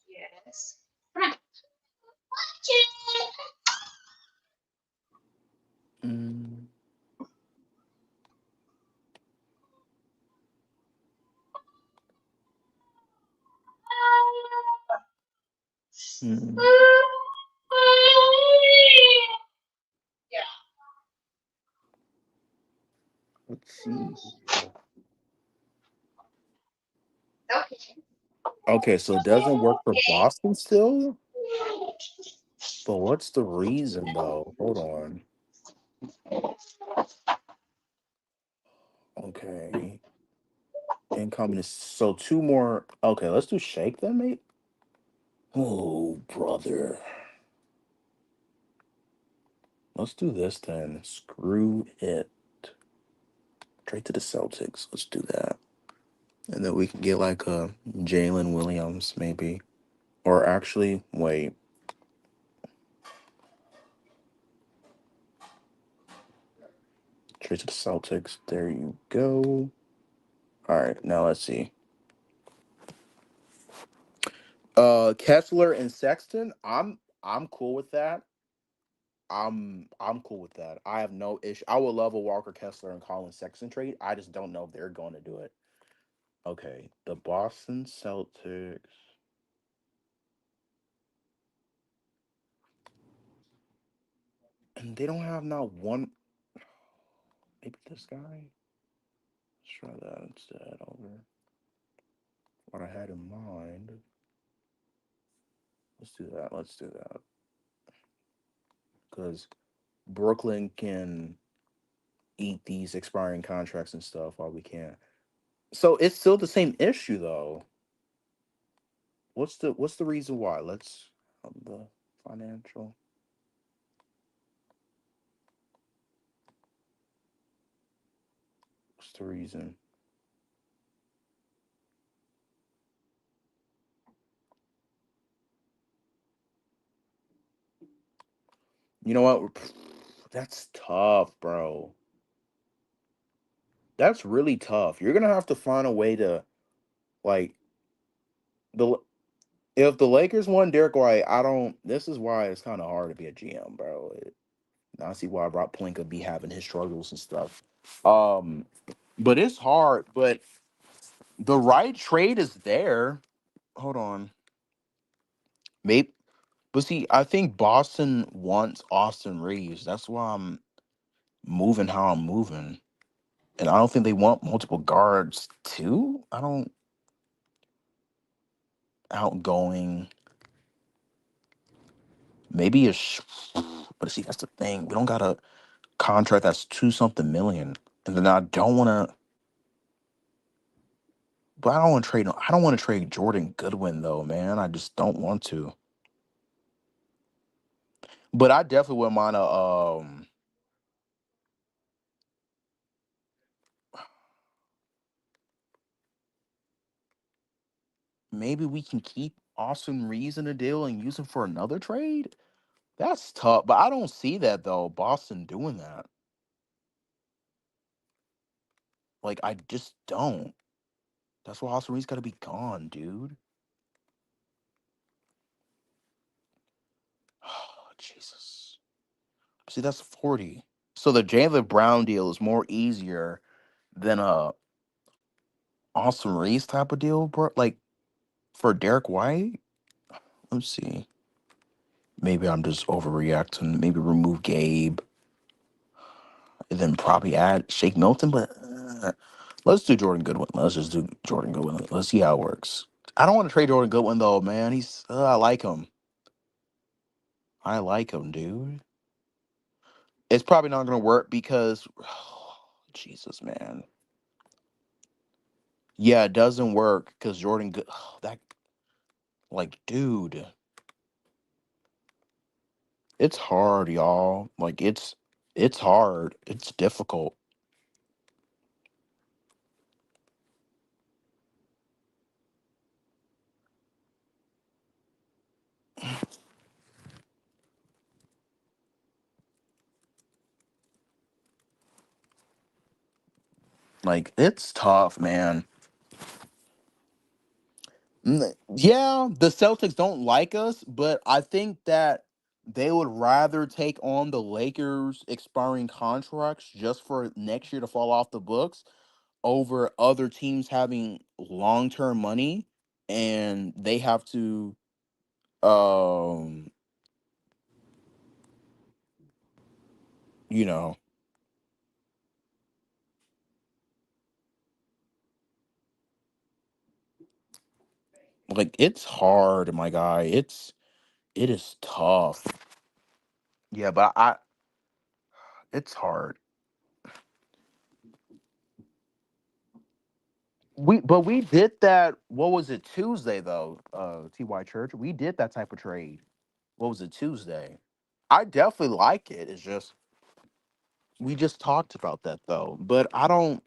Yes. Come on. Mm, mm, Yeah. let's see. Okay. Okay, so it doesn't work for Boston still? But what's the reason though? Hold on. Okay. Incoming is so two more. Okay, let's do shake then, mate. Oh, brother. Let's do this then. Screw it. Trade to the Celtics. Let's do that. And then we can get like a Jaylen Williams, maybe. Or actually, wait. Trade to the Celtics. There you go. All right, now let's see. Kessler and Sexton. I'm cool with that. I'm cool with that. I have no issue. I would love a Walker Kessler and Colin Sexton trade. I just don't know if they're going to do it. Okay, the Boston Celtics. And they don't have not one. Maybe this guy. Let's try that instead over what I had in mind. Let's do that. Let's do that. Because Brooklyn can eat these expiring contracts and stuff while we can't. So it's still the same issue though. What's the reason why? Let's the financial. What's the reason? You know what? That's tough, bro. That's really tough. You're gonna have to find a way to like the if the Lakers won Derrick White, I don't. This is why it's kind of hard to be a GM, bro. Now I see why Rob Pelinka be having his struggles and stuff. Um, but it's hard. But the right trade is there. Hold on, maybe. But see, I think Boston wants Austin Reeves. That's why I'm moving how I'm moving. And I don't think they want multiple guards too. I don't outgoing. Maybe but see that's the thing. We don't got a contract that's two something million. And then I don't wanna but I don't want to trade I don't want to trade Jordan Goodwin though, man. I just don't want to. But I definitely wouldn't mind a maybe we can keep Austin Reeves in a deal and use him for another trade. That's tough, but I don't see that though. Boston doing that. Like I just don't. That's why Austin Reeves got to be gone, dude. Oh, Jesus. See, that's 40. So the Jaylen Brown deal is more easier than Austin Reeves type of deal, bro. Like for Derrick White. Let's see. Maybe I'm just overreacting. Maybe remove Gabe and then probably add Shake Milton, but let's do Jordan Goodwin. Let's just do Jordan Goodwin. Let's see how it works. I don't want to trade Jordan Goodwin though, man. He's I like him. I like him, dude. It's probably not gonna work because Jesus, man. Yeah, it doesn't work because Jordan Good that like dude. It's hard, y'all. Like it's hard. It's difficult. Like it's tough, man. Yeah, the Celtics don't like us, but I think that they would rather take on the Lakers expiring contracts just for next year to fall off the books over other teams having long-term money and they have to um you know, like it's hard, my guy. It is tough. Yeah, but I it's hard. We did that. What was it, Tuesday though? Ty Church. We did that type of trade. What was it, Tuesday? I definitely like it. It's just we just talked about that though. But I don't.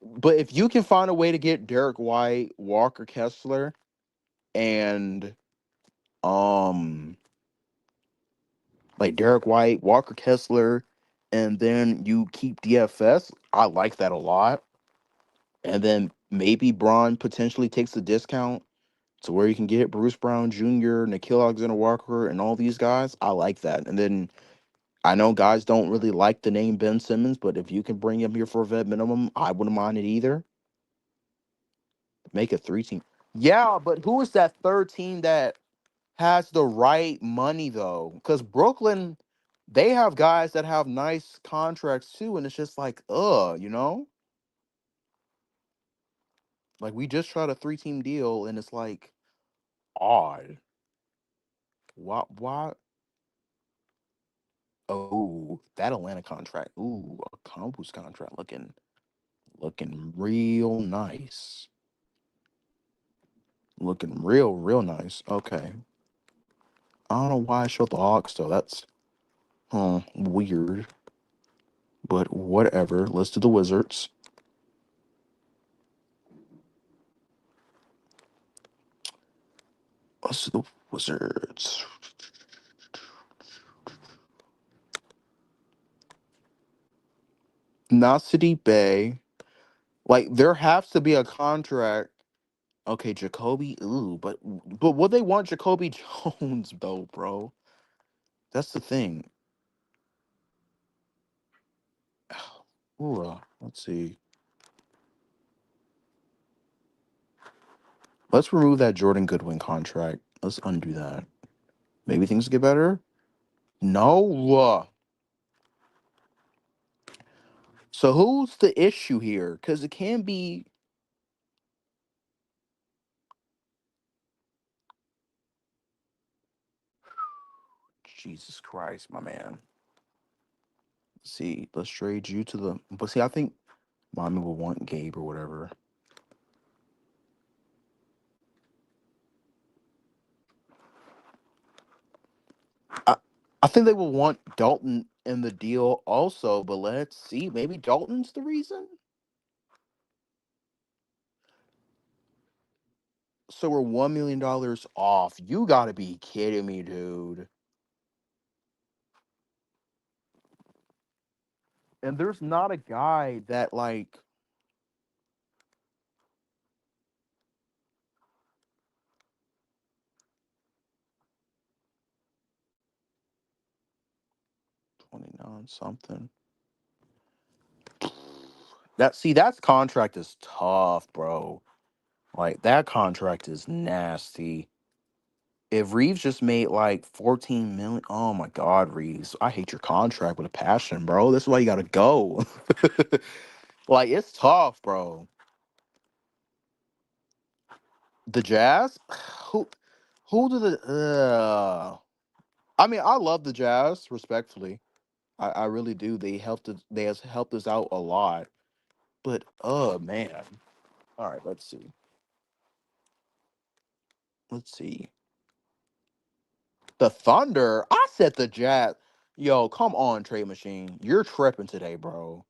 But if you can find a way to get Derek White, Walker Kessler, and um like Derek White, Walker Kessler, and then you keep DFS, I like that a lot. And then maybe Braun potentially takes a discount to where you can get Bruce Brown Jr., Nikhil Alexander Walker, and all these guys. I like that. And then I know guys don't really like the name Ben Simmons, but if you can bring him here for a vet minimum, I wouldn't mind it either. Make a 3 team. Yeah, but who is that third team that has the right money though? Because Brooklyn, they have guys that have nice contracts too, and it's just like, you know? Like we just tried a 3 team deal and it's like odd. Why Oh, that Atlanta contract. Ooh, a Campus contract looking real nice. Looking real nice. Okay. I don't know why I showed the Hawks though. That's weird. But whatever. Let's do the Wizards. Let's do the Wizards. Not City Bay. Like there has to be a contract. Okay, Jacoby. Ooh, but would they want Jacoby Jones though, bro? That's the thing. Ooh, let's see. Let's remove that Jordan Goodwin contract. Let's undo that. Maybe things get better. No. So who's the issue here? Because it can be Jesus Christ, my man. See, let's trade you to the. But see, I think Miami will want Gabe or whatever. I, I think they will want Dalton in the deal also. But let's see. Maybe Dalton's the reason. So we're $1 million off. You got to be kidding me, dude. And there's not a guy that like 29 something. That's contract is tough, bro. Like that contract is nasty. If Reeves just made like 14 million, oh my God, Reeves, I hate your contract with a passion, bro. That's why you gotta go. Like it's tough, bro. The Jazz, who, who do the? I mean, I love the Jazz, respectfully. I really do. They helped us. They has helped us out a lot. But man. All right, let's see. Let's see. The Thunder. I said the Jazz. Yo, come on, Trade Machine. You're tripping today, bro.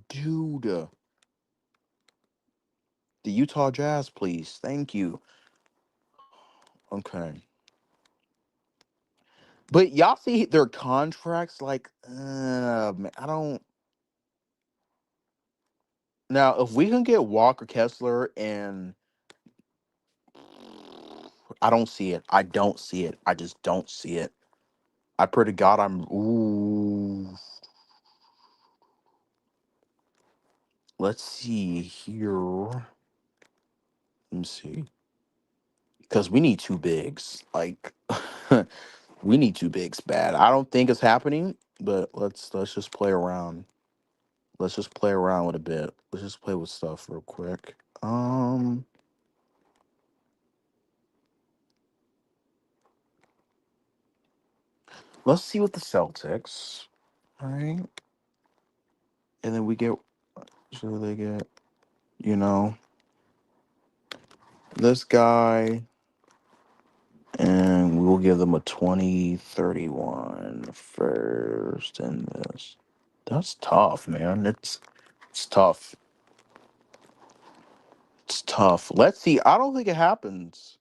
Dude. The Utah Jazz, please. Thank you. Okay. But y'all see their contracts, like, man, I don't. Now, if we can get Walker Kessler and I don't see it. I don't see it. I just don't see it. I pray to God I'm ooh. Let's see here. Let me see. Because we need two bigs. Like we need two bigs bad. I don't think it's happening, but let's just play around. Let's just play around with a bit. Let's just play with stuff real quick. Let's see what the Celtics. All right. And then we get so they get, you know, this guy, and we'll give them a 2031 first and this. That's tough, man. It's tough. It's tough. Let's see. I don't think it happens.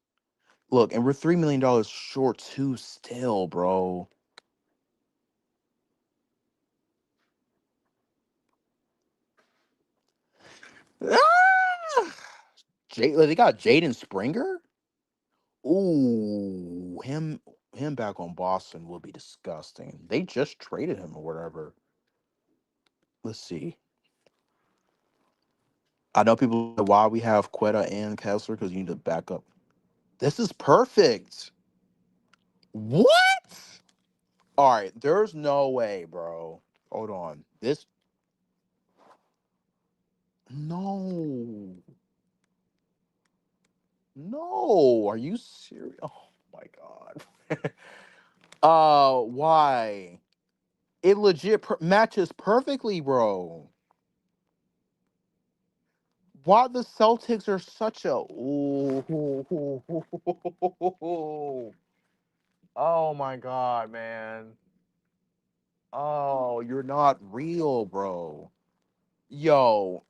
Look, and we're $3 million short too still, bro. Ah! They got Jaden Springer? Ooh, him back on Boston will be disgusting. They just traded him or whatever. Let's see. I know people why we have Quetta and Kessler because you need to back up. This is perfect. What? All right, there's no way, bro. Hold on. This no. No. Are you serious? Oh my god. Why? It legit matches perfectly, bro. Why the Celtics are such a ooh, oh my god, man. Oh, you're not real, bro. Yo,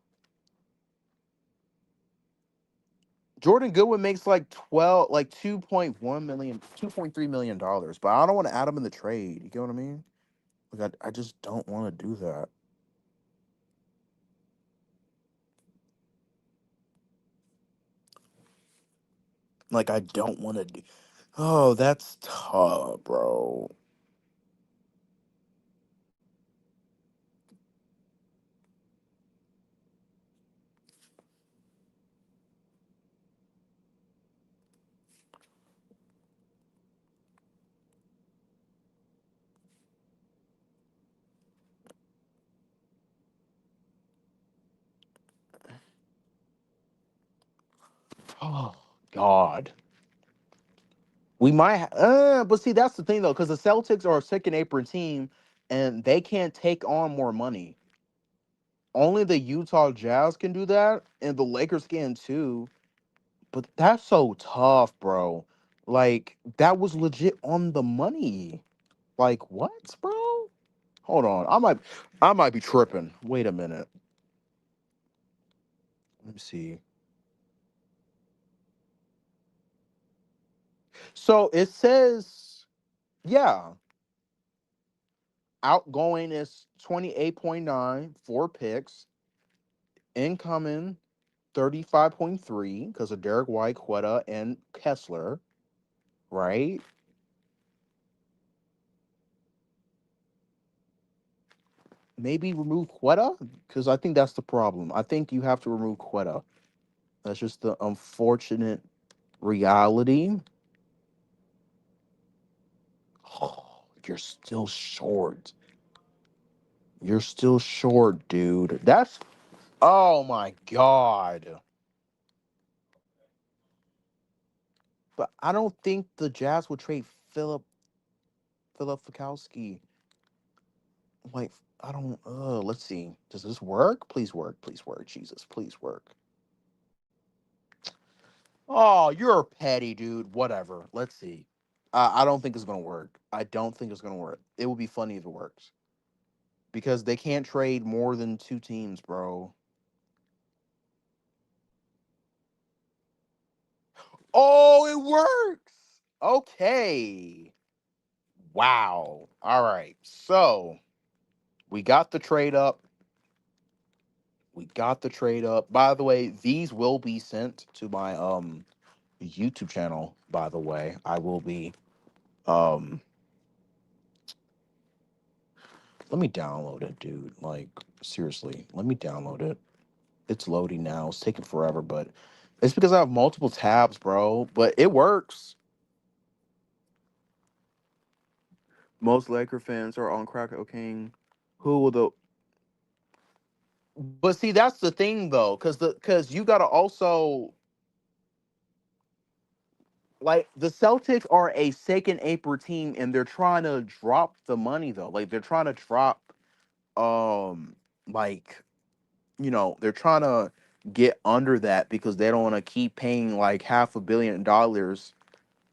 Jordan Goodwin makes like 12, like 2.1 million, $2.3 million, but I don't want to add him in the trade. You get what I mean? Like, I just don't want to do that. Like, I don't want to do. Oh, that's tough, bro. Oh, God. We might, but see, that's the thing though, because the Celtics are a second apron team, and they can't take on more money. Only the Utah Jazz can do that, and the Lakers can too. But that's so tough, bro. Like that was legit on the money. Like what, bro? Hold on, I might be tripping. Wait a minute. Let me see. So it says, yeah, outgoing is 28.9, 4 picks. incoming 35.3 because of Derrick White, Quetta, and Kessler, right? Maybe remove Quetta because I think that's the problem. I think you have to remove Quetta. That's just the unfortunate reality. Oh, you're still short. You're still short, dude. That's oh my god. But I don't think the Jazz would trade Philip Fikowski. Like I don't. Let's see. Does this work? Please work. Please work. Jesus, please work. Oh, you're petty, dude. Whatever. Let's see. I don't think it's gonna work. I don't think it's gonna work. It would be funny if it works because they can't trade more than two teams, bro. Oh, it works. Okay. Wow. All right. So we got the trade up. We got the trade up. By the way, these will be sent to my YouTube channel, by the way. I will be um let me download it, dude. Like seriously, let me download it. It's loading now. It's taking forever, but it's because I have multiple tabs, bro. But it works. Most Laker fans are on crack cocaine. Who will the But see, that's the thing though, because you gotta also like the Celtics are a second April team and they're trying to drop the money though. Like they're trying to drop like they're trying to get under that because they don't want to keep paying like $500 million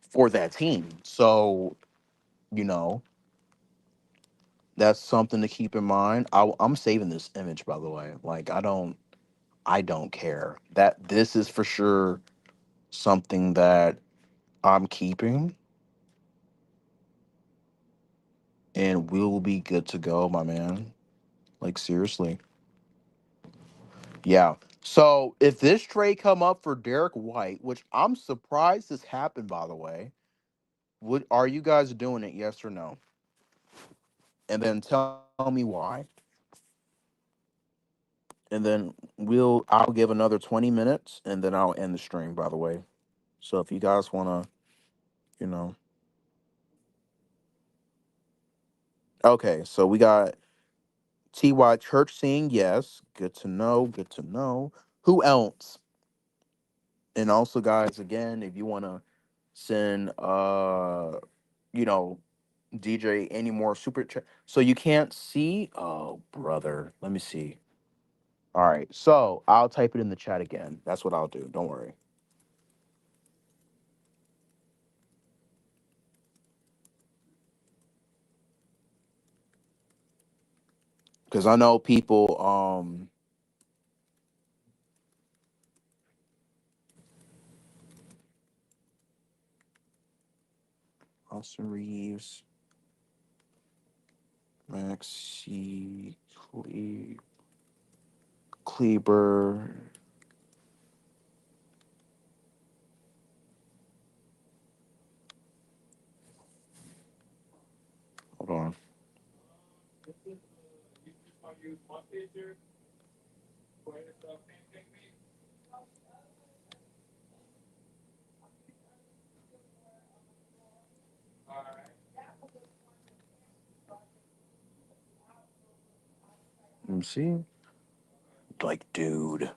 for that team. So, you know, that's something to keep in mind. I'm saving this image by the way. Like I don't care. That this is for sure something that I'm keeping and we'll be good to go, my man. Like seriously. Yeah. So if this trade come up for Derek White, which I'm surprised this happened by the way, would are you guys doing it? Yes or no? And then tell me why. And then I'll give another 20 minutes and then I'll end the stream, by the way. So if you guys wanna, you know. Okay, so we got TY Church saying yes. Good to know. Good to know. Who else? And also, guys, again, if you wanna send you know, DJ any more super chat. So you can't see? Oh, brother. Let me see. All right. So I'll type it in the chat again. That's what I'll do. Don't worry. Because I know people Austin Reeves, Maxi Kleber. Hold on. Let me see. Like, dude.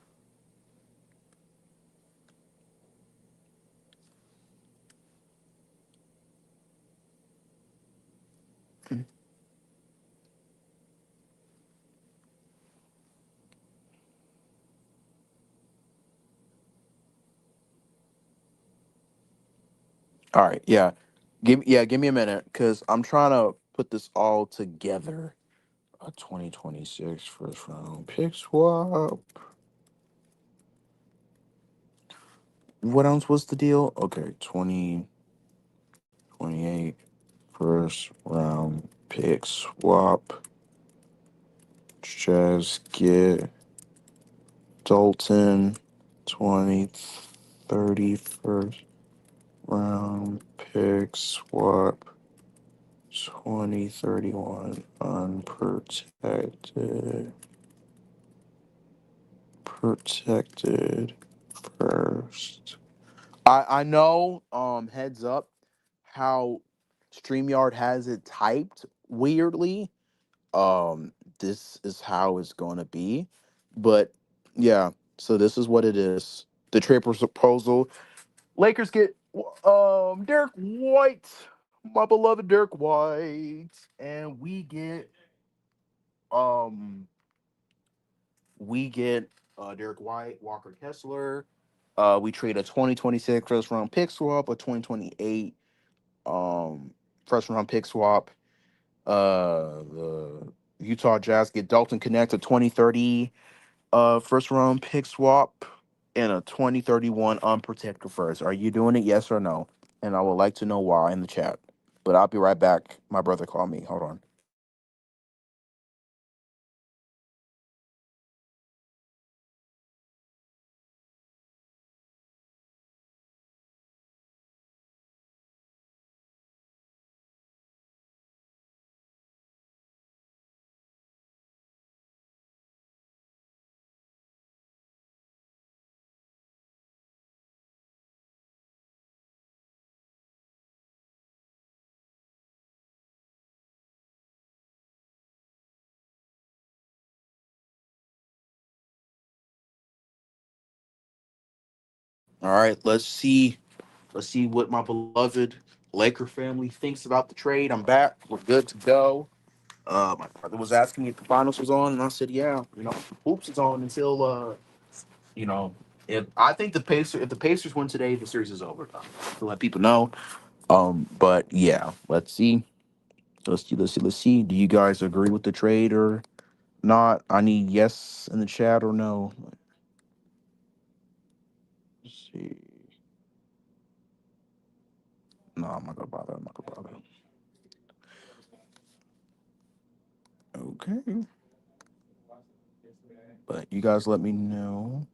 All right. Yeah. Give me a minute because I'm trying to put this all together. A 2026 first round pick swap. What else was the deal? Okay, 2028 first round pick swap. Just get Dalton, 20, 31st round pick swap, 2031 unprotected, protected first. I know, heads up, how StreamYard has it typed weirdly. This is how it's gonna be. But yeah, so this is what it is. The trade proposal. Lakers get Derrick White, my beloved Derrick White, and um we get Derrick White, Walker Kessler. We trade a 2026 first round pick swap, a 2028 first round pick swap. The Utah Jazz get Dalton Connect, a 2030 first round pick swap, and a 2031 unprotected first. Are you doing it? Yes or no? And I would like to know why in the chat. But I'll be right back. My brother called me. Hold on. All right, let's see. Let's see what my beloved Laker family thinks about the trade. I'm back. We're good to go. My brother was asking me if the finals was on, and I said, yeah, hoops is on until you know, if the Pacers win today, the series is over. To let people know. But yeah, let's see. Let's see. Do you guys agree with the trade or not? I need yes in the chat or no. Let's see. No, I'm not gonna bother. I'm not gonna bother. Okay. But you guys let me know.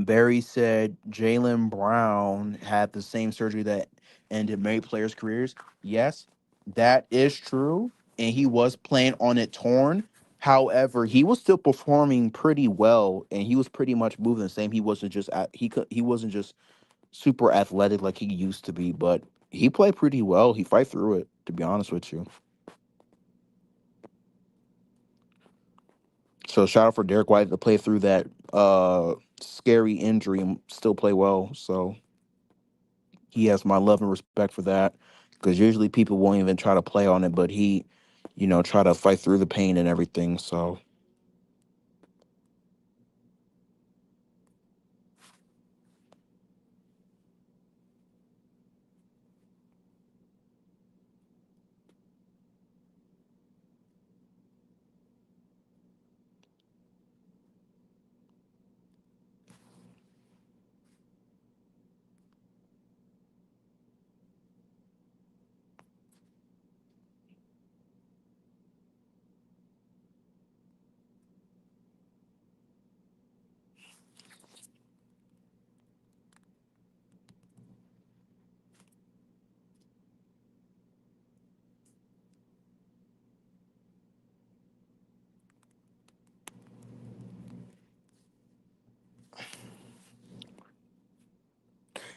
Barry said Jaylen Brown had the same surgery that ended many players' careers. Yes, that is true, and he was playing on it torn. However, he was still performing pretty well, and he was pretty much moving the same. He wasn't just he wasn't just super athletic like he used to be, but he played pretty well. He fight through it, to be honest with you. So shout out for Derek White to play through that scary injury and still play well. So he has my love and respect for that. Because usually people won't even try to play on it, but he, try to fight through the pain and everything. So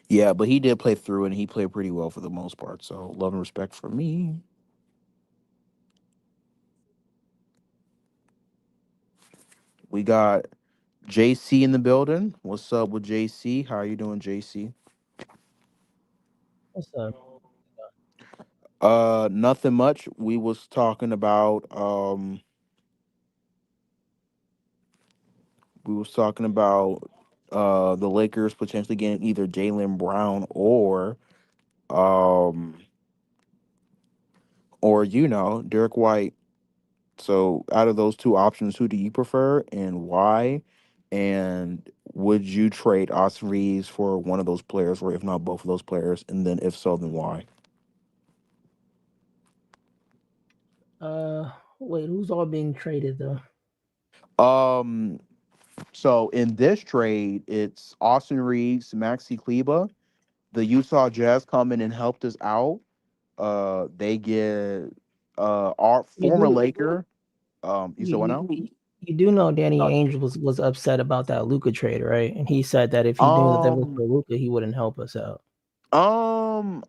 yeah, but he did play through it and he played pretty well for the most part. So love and respect for me. We got JC in the building. What's up with JC? How are you doing, JC? What's up? Nothing much. We was talking about the Lakers potentially getting either Jaylen Brown um or Derrick White. So out of those two options, who do you prefer and why? And would you trade Austin Reeves for one of those players, or if not both of those players? And then if so, then why? Wait, who's all being traded though? Um, so in this trade, it's Austin Reeves, Maxi Kleba. The Utah Jazz come in and helped us out. They get our You former do, Laker. You you said what you, now? you you do know Danny Uh, Ainge was upset about that Luca trade, right? And he said that if he knew that was Um, for Luca, he wouldn't help us out.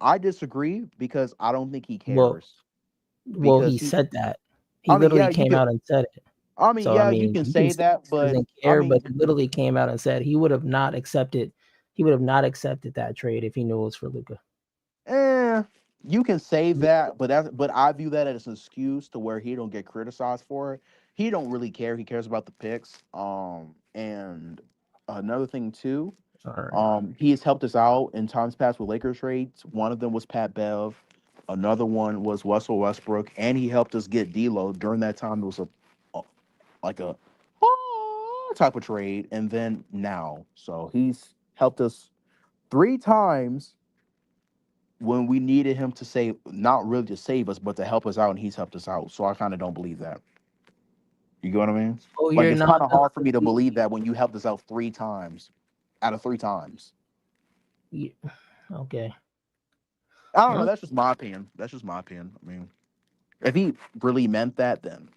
I disagree because I don't think he Well, cares. well, Because he he, said that. He I mean, literally yeah, you came could. out and said it. I mean, So I yeah, you mean, can you can say say that, he but doesn't I care, but mean, he literally came out and said he would have not accepted. He would have not accepted that trade if he knew it was for Luca. eh, you can say that, but I view that as an excuse to where he don't get criticized for it. He don't really care. He cares about the picks. And another thing too, All right. he has helped us out in times past with Lakers trades. One of them was Pat Bev. Another one was Russell Westbrook, and he helped us get D'Lo during that time. It was a like a type of trade, and then now, so he's helped us three times when we needed him to save, not really to save us, but to help us out, and he's helped us out. So I kind of don't believe that. You get what I mean? Oh, Like you're it's not kind of gonna hard for me to believe. believe that when you helped us out three times out of three times. Yeah, okay. I don't know. Well, That's just my opinion. That's just my opinion. I mean, if he really meant that, then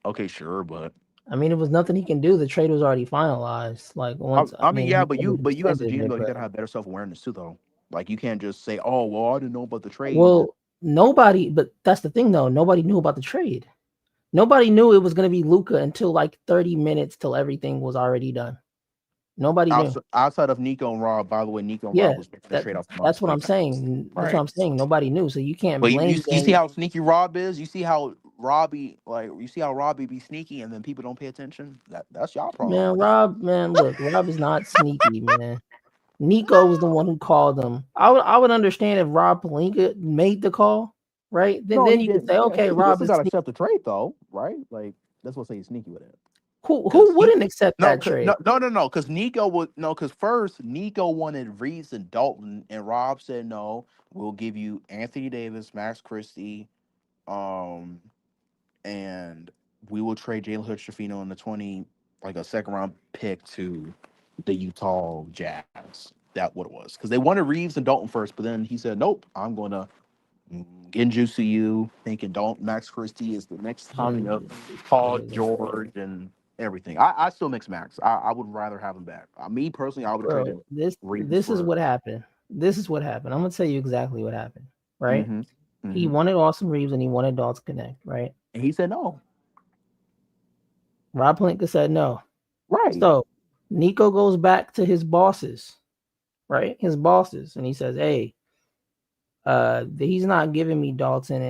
okay, sure. But I mean, it was nothing he can do. The trade was already finalized. Like once, I I mean, mean, yeah, he but could have you as a extended GM it, though, you but gotta have better self awareness too, though. Like you can't just say, "Oh, well, I didn't know about the trade." well, nobody. But that's the thing, though. Nobody knew about the trade. Nobody knew it was going to be Luca until like 30 minutes till everything was already done. Nobody knew. Outside of Nico and Rob, by the way, Nico and Yeah, Rob was making the that trade off that's months. what But I'm saying. That's what right. I'm saying. Nobody knew, so you can't But blame you see Danny. how sneaky Rob is. You see how Robbie you see how Robbie be sneaky, and then people don't pay attention. That's y'all problem. Man, Rob, man, look, Rob is not sneaky, man. Nico was the one who called him. I would understand if Rob Pelinka made the call, right? Then No, then he you could didn't. say, Yeah, okay, he Rob still is got to sneaky. accept the trade though, right? Like that's what saying sneaky with it. Because Who he wouldn't accept no that c- trade? no no no no because Nico would no because first Nico wanted Reeves and Dalton, and Rob said no. We'll give you Anthony Davis, Max Christie, um, and we will trade Jalen Hood Schifino in the 20, like a second round pick to the Utah Jazz. That what it was because they wanted Reeves and Dalton first, but then he said nope. I'm going to Genju to you, thinking don't Max Christie is the next coming of Paul George and everything. I still mix Max. I would rather have him back. Me personally, I would have traded Bro, this Reeves this is for. what happened. This is what happened. I'm gonna tell you exactly what happened, right? Mm-hmm, He mm-hmm. wanted Austin Reeves and he wanted Dalton Connect, right? And he said no. Rob Pelinka said no. Right. So Nico goes back to his bosses, right? His bosses, and he says, "Hey, he's not giving me Dalton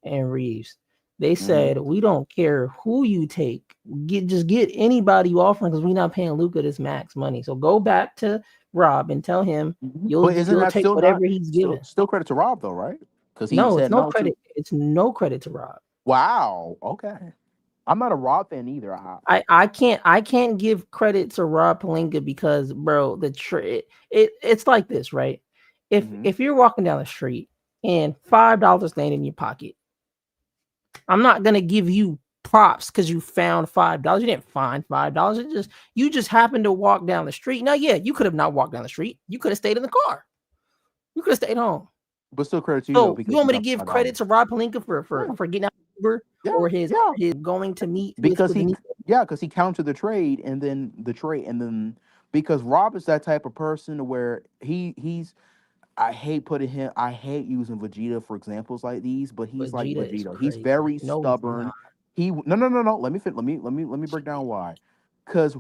and Reeves." They Mm-hmm. said, "We don't care who you take. Just get anybody you offering because we're not paying Luca this max money. So go back to Rob and tell him But isn't you'll that take still not whatever he's still given." still credit to Rob though, right? Because he No, it's said no no credit. to. It's no credit to Rob. Wow. Okay. I'm not a Rob fan either. I can't give credit to Rob Pelinka because bro, it's like this, right? If Mhm. if you're walking down the street and $5 laying in your pocket, I'm not gonna give you props because you found $5. You didn't find $5. You just happened to walk down the street. Now, yeah, you could have not walked down the street. You could have stayed in the car. You could have stayed home. But still credit to you though So you because want you me to got give credit $5. to Rob Pelinka for Yeah. getting out of Uber Yeah. or his Yeah. going to meet Because with the he yeah because he countered the trade and then because Rob is that type of person where he's I hate using Vegeta for examples like these, but he's like Vegeta is Vegeta. He's crazy. very No, he's not. stubborn. No. Let me break down why. Because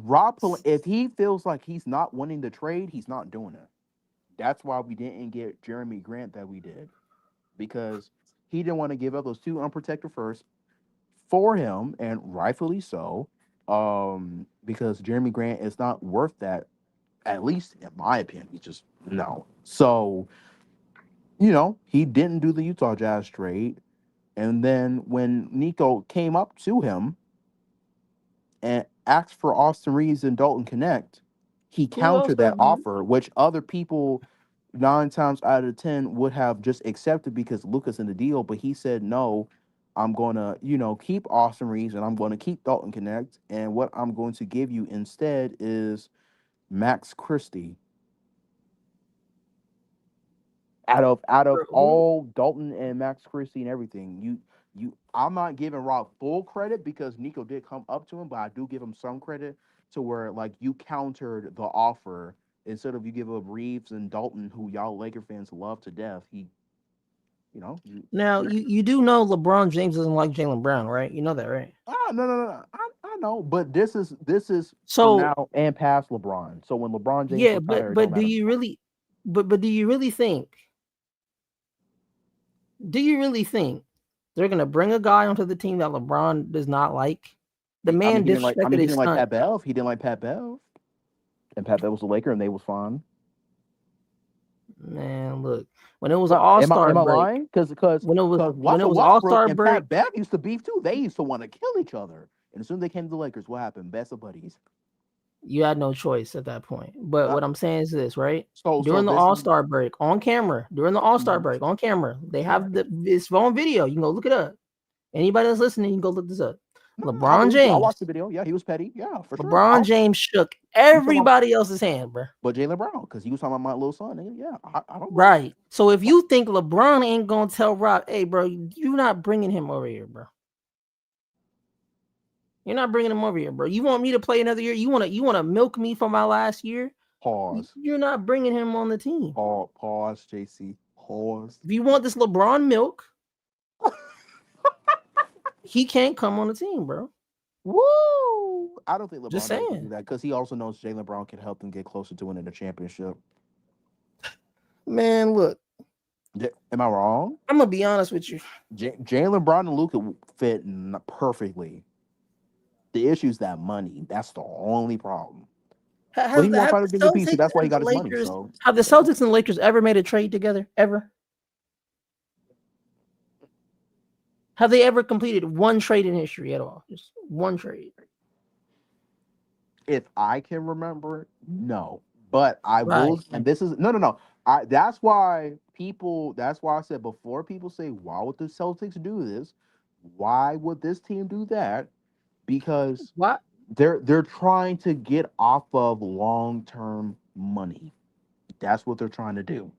if he feels like he's not winning the trade, he's not doing it. That's why we didn't get Jeremy Grant that we did, because he didn't want to give up those two unprotected firsts for him, and rightfully so. Because Jeremy Grant is not worth that, at least in my opinion. He's just no. So he didn't do the Utah Jazz trade, and then when Nico came up to him and asked for Austin Reeves and Dalton Connect, he Who else countered that have you? offer, which other people 9 times out of 10 would have just accepted because Luka's in the deal. But he said, no, I'm going to, keep Austin Reeves and I'm going to keep Dalton Connect. And what I'm going to give you instead is Max Christie. Out of Who? all Dalton and Max Christie and everything, I'm not giving Rob full credit because Nico did come up to him, but I do give him some credit to where like you countered the offer instead of you give up Reeves and Dalton, who y'all Laker fans love to death. Now you do know LeBron James doesn't like Jaylen Brown, right? You know that, right? No. I know, but this is for So now and past LeBron. So when LeBron James yeah, but retires, it don't but do matter. you really, but do you really think? Do you really think they're gonna bring a guy onto the team that LeBron does not like? The I mean, man disrespected he his didn't like son. Pat Bev. He didn't like Pat Bev, and Pat Bev was a Laker, and they was fine. Man, look, when it was an Well, All am I Star am I break, lying? Because when it Russell was All Westbrook Star and break, Pat Bev used to beef too. They used to want to kill each other. And as soon as they came to the Lakers, what happened? Best of buddies. you had no choice at that point. But Uh, what I'm saying is this, right? so During the this All is Star break on camera, during the All Star mhm, break on camera, they right. have this phone video. You can go look it up. Anybody that's listening, you can go look this up. No, I LeBron believe you. I James, watched the video. Yeah, he was petty. Yeah, for sure. LeBron James shook You talking about everybody else's hand, bro. but Jaylen Brown because he was talking about my little son. Nigga. Yeah, I don't blame Right. So if you think LeBron ain't gonna tell Rob, hey, bro, you're not bringing him over here, bro. You're not bringing him over here, bro. You want me to play another year? You wanna milk me for my last year? pause. You're not bringing him on the team. Pause, JC. Pause. If you want this LeBron milk, he can't come on the team, bro. Woo! I don't think Just LeBron James can do saying, that because he also knows Jaylen Brown can help them get closer to winning the championship. man. Look, Am I wrong? I'm gonna be honest with you. Jaylen Brown and Luka fit perfectly. The issue is that money. That's the only problem. But he won Have Finals the MVP, so Celtics that's why he and the got his money. Lakers So have the Celtics and Lakers ever made a trade together? Ever? Have they ever completed one trade in history at all? Just one trade. if I can remember, no. But I Right. will, and this is no. That's why people. That's why I said before people say, "Why would the Celtics do this? Why would this team do that?" Because What? they're trying to get off of long term money. That's what they're trying to do.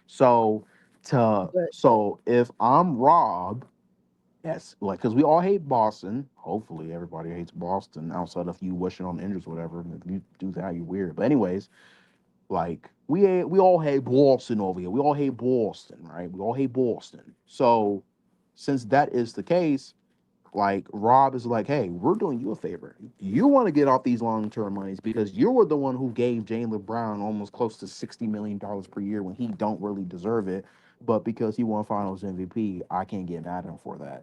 So But so if I'm Rob, yes, like because we all hate Boston. Hopefully everybody hates Boston outside of you wishing on injuries, whatever. If you do that, you're weird. But anyways, like we all hate Boston over here. We all hate Boston, right? We all hate Boston. So since that is the case, like Rob is like, hey, we're doing you a favor. You want to get off these long-term monies because you were the one who gave Jaylen Brown almost close to $60 million per year when he don't really deserve it. But because he won Finals MVP, I can't get mad at him for that.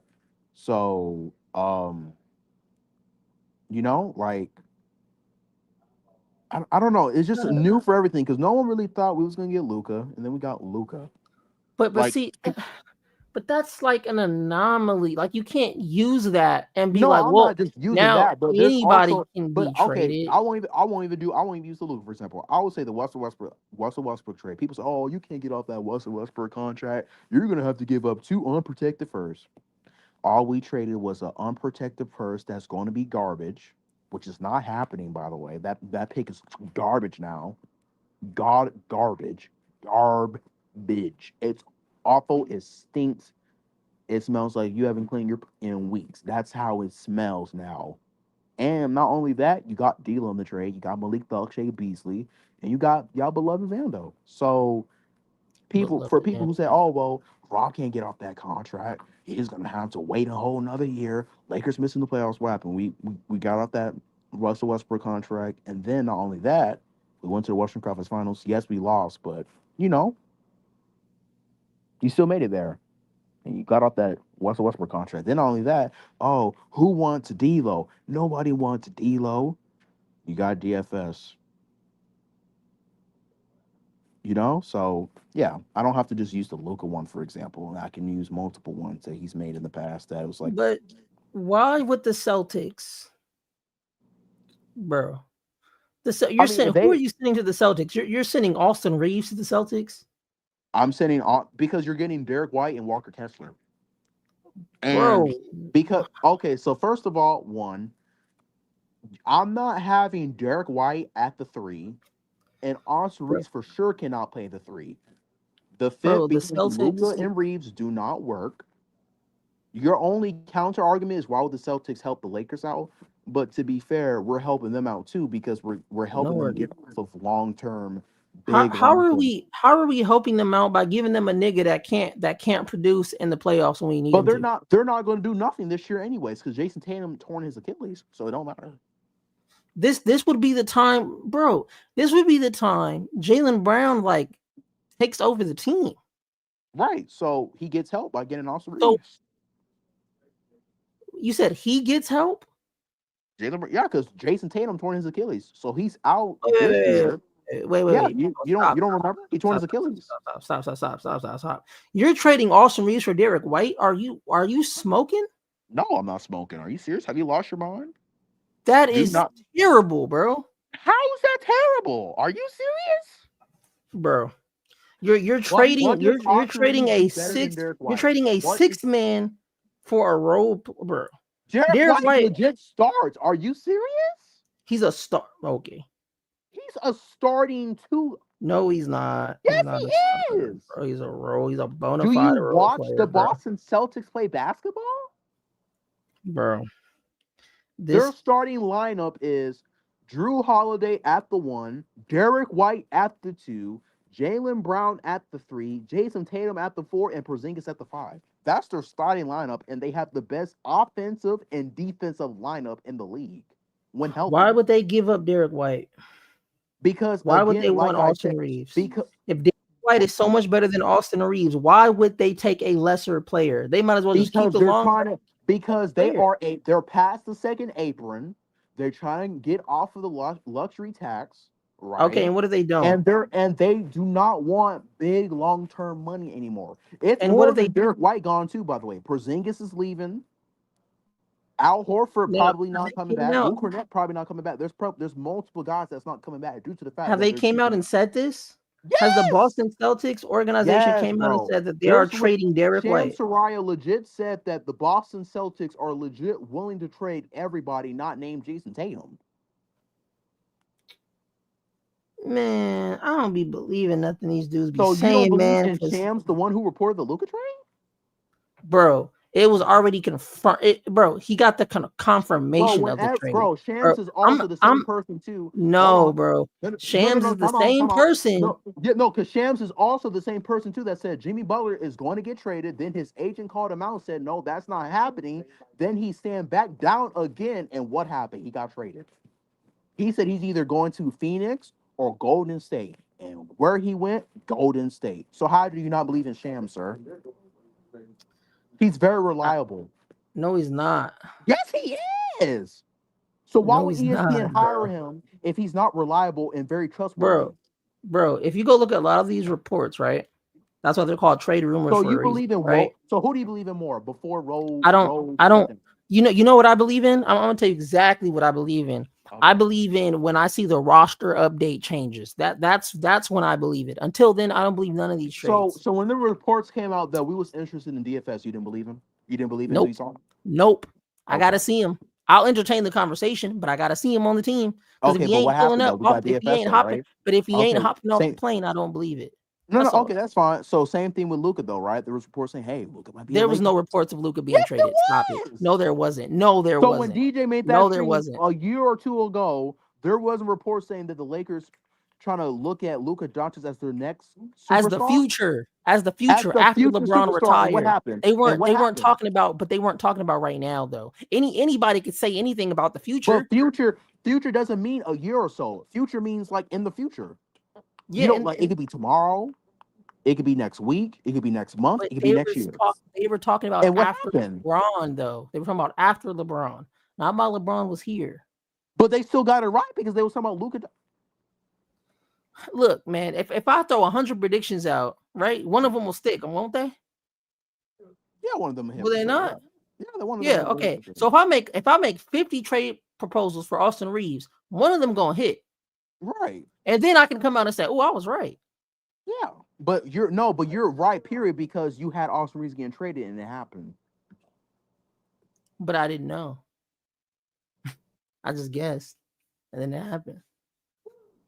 So, like I don't know. It's just new for everything because no one really thought we was gonna get Luca, and then we got Luca. but Like, see, but that's like an anomaly. Like you can't use that and be no, like, I'm well, not just using now that, but there's anybody also, can but be okay, traded. I won't even use the Luca for example. I would say the Russell Westbrook trade. People say, oh, you can't get off that Russell Westbrook contract. You're gonna have to give up 2 unprotected firsts. All we traded was an unprotected first that's going to be garbage, which is not happening, by the way. That pick is garbage now. Garbage. It's awful. It stinks. It smells like you haven't cleaned your in weeks. That's how it smells now. And not only that, you got D'Lo in the trade. You got Malik Shea Beasley, and you got y'all beloved Vando. So But people look, for people man, who say, "Oh well, Brock can't get off that contract. He's gonna have to wait a whole another year. Lakers missing the playoffs. What happened? We got off that Russell Westbrook contract, and then not only that, we went to the Western Conference Finals. Yes, we lost, but you still made it there. And you got off that Russell Westbrook contract. Then not only that, who wants D'Lo? Nobody wants D'Lo. You got DFS. So yeah, I don't have to just use the Luka one, for example. I can use multiple ones that he's made in the past that it was like. But why with the Celtics, bro? Who are you sending to the Celtics? You're sending Austin Reeves to the Celtics. I'm sending because you're getting Derrick White and Walker Kessler. Bro, so first of all, one, I'm not having Derrick White at the 3, and Austin Reeves for sure cannot play the 3. The 5th, because Luka and Reeves do not work. Your only counter argument is why would the Celtics help the Lakers out? But to be fair, we're helping them out too because we're helping them get off of long-term. How are we helping them out by giving them a nigga that can't produce in the playoffs when we need? But they're not going to do nothing this year anyways because Jason Tatum torn his Achilles, so it don't matter. This would be the time, bro. This would be the time Jaylen Brown takes over the team. Right. So he gets help by getting Austin Reeves. You said he gets help? Yeah, because Jason Tatum torn his Achilles, so he's out. Wait. You don't remember? He torn his Achilles. Stop. You're trading Austin Reeves for Derrick White? Are you smoking? No, I'm not smoking. Are you serious? Have you lost your mind? That is terrible, bro. How is that terrible? Are you serious? Bro. You're trading a 6 man for a role, bro. Derrick White legit starts. Are you serious? He's a star. Okay. He's a starting 2. No, he's not. Yes, he is. Bro, he's a role. He's a bona fide. Do you watch the Boston Celtics play basketball? Bro. Their starting lineup is Drew Holiday at the 1, Derrick White at the 2, Jaylen Brown at the 3, Jason Tatum at the 4, and Porzingis at the 5. That's their starting lineup, and they have the best offensive and defensive lineup in the league when healthy. Why would they give up Derrick White? Because why would they want Austin Reeves? Because if Derrick White is so much better than Austin Reeves, why would they take a lesser player? They might as well just keep the long. Because they're past the second apron. They're trying to get off of the luxury tax. Right. Okay, and what have they done? And they do not want big long-term money anymore. And what have they Derrick White gone too, by the way? Porzingis is leaving. Al Horford probably not coming back. Luke Cornett probably not coming back. There's multiple guys that's not coming back due to the fact have they came out and said this? Yes! Has the Boston Celtics organization came out and said that they are trading Derrick White? Soraya legit said that the Boston Celtics are legit willing to trade everybody not named Jason Tatum. Man, I don't be believing nothing these dudes be saying, man. Shams, the one who reported the Luka trade? Bro, it was already confirmed. Bro, he got the kind of confirmation of the trade. Bro, Shams is also the same person too. No, bro. Shams is the same person. Because Shams is also the same person too that said Jimmy Butler is going to get traded. Then his agent called him out and said, no, that's not happening. Then he stand back down again. And what happened? He got traded. He said he's either going to Phoenix or Golden State. And where he went, Golden State. So how do you not believe in Shams, sir? He's very reliable. No, he's not. Yes, he is. So why would ESPN hire him if he's not reliable and very trustworthy? Bro, if you go look at a lot of these reports, right? That's why they're called trade rumors. So you believe in right? So who do you believe in more before Rose? I don't. You know what I believe in? I'm gonna tell you exactly what I believe in. Okay. I believe in when I see the roster update changes. That's when I believe it. Until then, I don't believe none of these trades. So when the reports came out that we was interested in DFS, you didn't believe him? You didn't believe in Nope. Okay. I gotta see him. I'll entertain the conversation, but I gotta see him on the team. Because if he ain't pulling up, if he ain't hopping, but if he ain't hopping off the plane, I don't believe it. Okay, that's fine. So same thing with Luka though, right? There was reports saying, "Hey, Luka might be." There was no reports of Luka being traded. Stop it. No, there wasn't. So when DJ made that, there wasn't. A year or two ago, there was a report saying that the Lakers trying to look at Luka Doncic as their next as the superstar? future, as the As future the after future LeBron superstar, and what retired. happened? They And weren't what they weren't happened? talking about, but they weren't talking about right now though. Anybody could say anything about the But future. future doesn't mean a year or so. Future means like in the future. You Yeah, don't like it could be tomorrow, it could be next week, it could be next month, but it could be next year. they were talking about And what after happened? LeBron though. They were talking about after LeBron, not about LeBron was here. But they still got it right because they was talking about Luka. Look, man, if I throw 100 predictions out, right, one of them will stick, won't they? Yeah, one of them. Will they not? Yeah, they one of Yeah, them. okay. So if I make 50 trade proposals for Austin Reeves, one of them gonna hit. Right. And then I can come out and say, oh, I was right. Yeah. But you're right, period, because you had Austin Reeves getting traded and it happened. But I didn't know. I just guessed. And then it happened.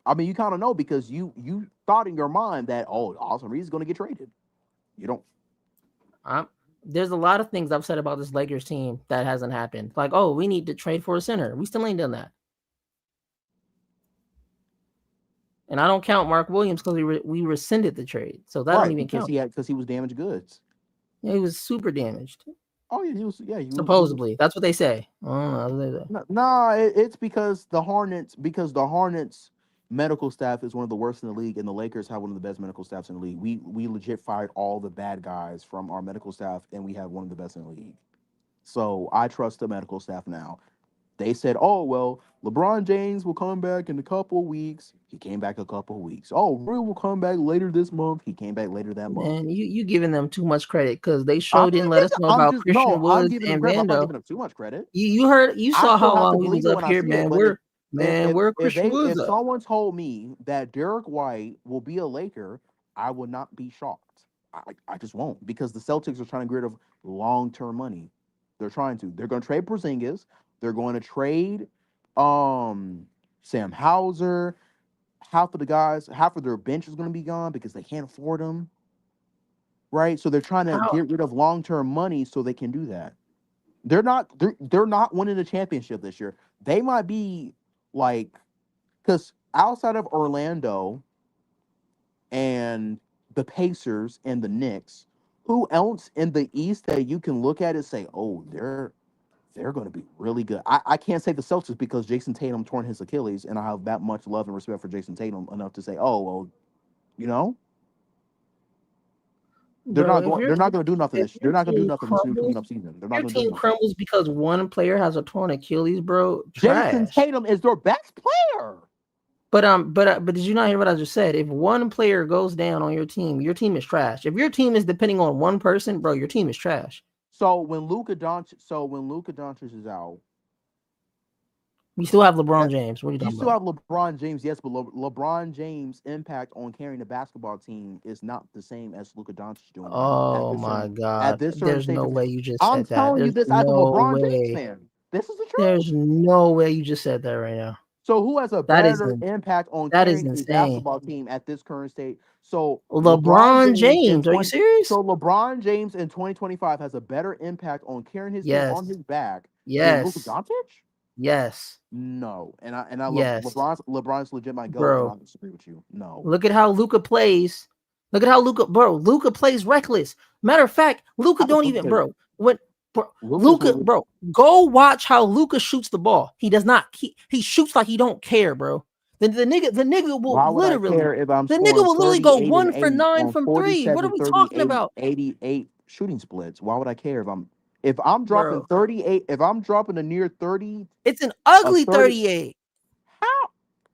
I mean, you kind of know because you thought in your mind that, oh, Austin Reeves is going to get traded. You don't. There's a lot of things I've said about this Lakers team that hasn't happened. Like, oh, we need to trade for a center. We still ain't done that. And I don't count Mark Williams because we rescinded the trade. So that don't even count. Because he was damaged goods. Yeah, he was super damaged. Oh, yeah, he was. Yeah, supposedly. That's what they say. I don't know. No, it's because the Hornets medical staff is one of the worst in the league, and the Lakers have one of the best medical staffs in the league. We legit fired all the bad guys from our medical staff, and we have one of the best in the league. So I trust the medical staff now. They said, oh, well, LeBron James will come back in a couple of weeks. He came back a couple of weeks. Oh, Rui will come back later this month. He came back later that month. Man, you giving them too much credit because they didn't let us know about Christian Woods and Vando. I'm not giving them too much credit. You saw how long we was up here, man. We're Christian Woods. If someone told me that Derrick White will be a Laker, I would not be shocked. I just won't, because the Celtics are trying to get rid of long-term money. They're trying to. They're going to trade Porzingis. They're going to trade Sam Hauser. Half of their bench is going to be gone because they can't afford them. Right? So they're trying to get rid of long-term money so they can do that. They're not winning the championship this year. They might be like, because outside of Orlando and the Pacers and the Knicks, who else in the East that you can look at and say, oh, they're going to be really good? I can't say the Celtics because Jason Tatum torn his Achilles, and I have that much love and respect for Jason Tatum enough to say, oh, well, you know, they're not going to do nothing. They're not going to do nothing this coming up season. They're not going to do nothing. Your team crumbles because one player has a torn Achilles, bro. Jason Tatum is their best player. But did you not hear what I just said? If one player goes down on your team is trash. If your team is depending on one person, bro, your team is trash. So when Luka Doncic is out, we still have LeBron James. What are you talking about? You still have LeBron James, yes, but LeBron James' impact on carrying the basketball team is not the same as Luka Doncic doing. Oh my God! There's no way you just said that. I'm telling you this as a LeBron James fan. This is the truth. There's no way you just said that right now. So who has a better impact on carrying the basketball team at this current state? So LeBron James, are you serious? So LeBron James in 2025 has a better impact on carrying his team on his back than Luka Doncic? Yes. No. And I love LeBron's legit my goat, and I disagree with you. No. Look at how Luka plays. Luka plays reckless. Matter of fact, Luka don't even, bro. Luka, bro, go watch how Luka shoots the ball. He does not. He shoots like he don't care, bro. The nigga will literally go 1 for 9 from 3. What are we talking about? 88 shooting splits. Why would I care if I'm dropping 38? If I'm dropping a near 30, it's an ugly 38. How?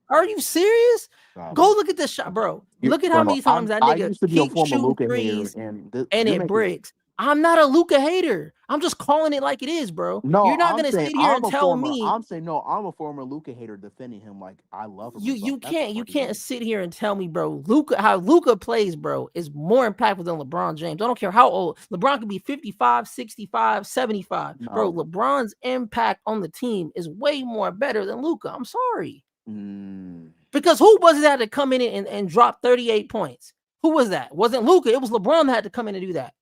Are you serious? Go look at this shot, bro. Look at how many times that nigga keeps shooting threes and it breaks. I'm not a Luka hater. I'm just calling it like it is, bro. No, you're not gonna sit here and tell me. I'm saying no. I'm a former Luka hater defending him like I love him. You can't sit here and tell me, bro. How Luka plays, bro, is more impactful than LeBron James. I don't care how old LeBron could be, 55, 65, 75. No. Bro, LeBron's impact on the team is way more better than Luka. I'm sorry. Because who was that to come in and drop 38 points? Who was that? Wasn't Luka. It was LeBron that had to come in and do that.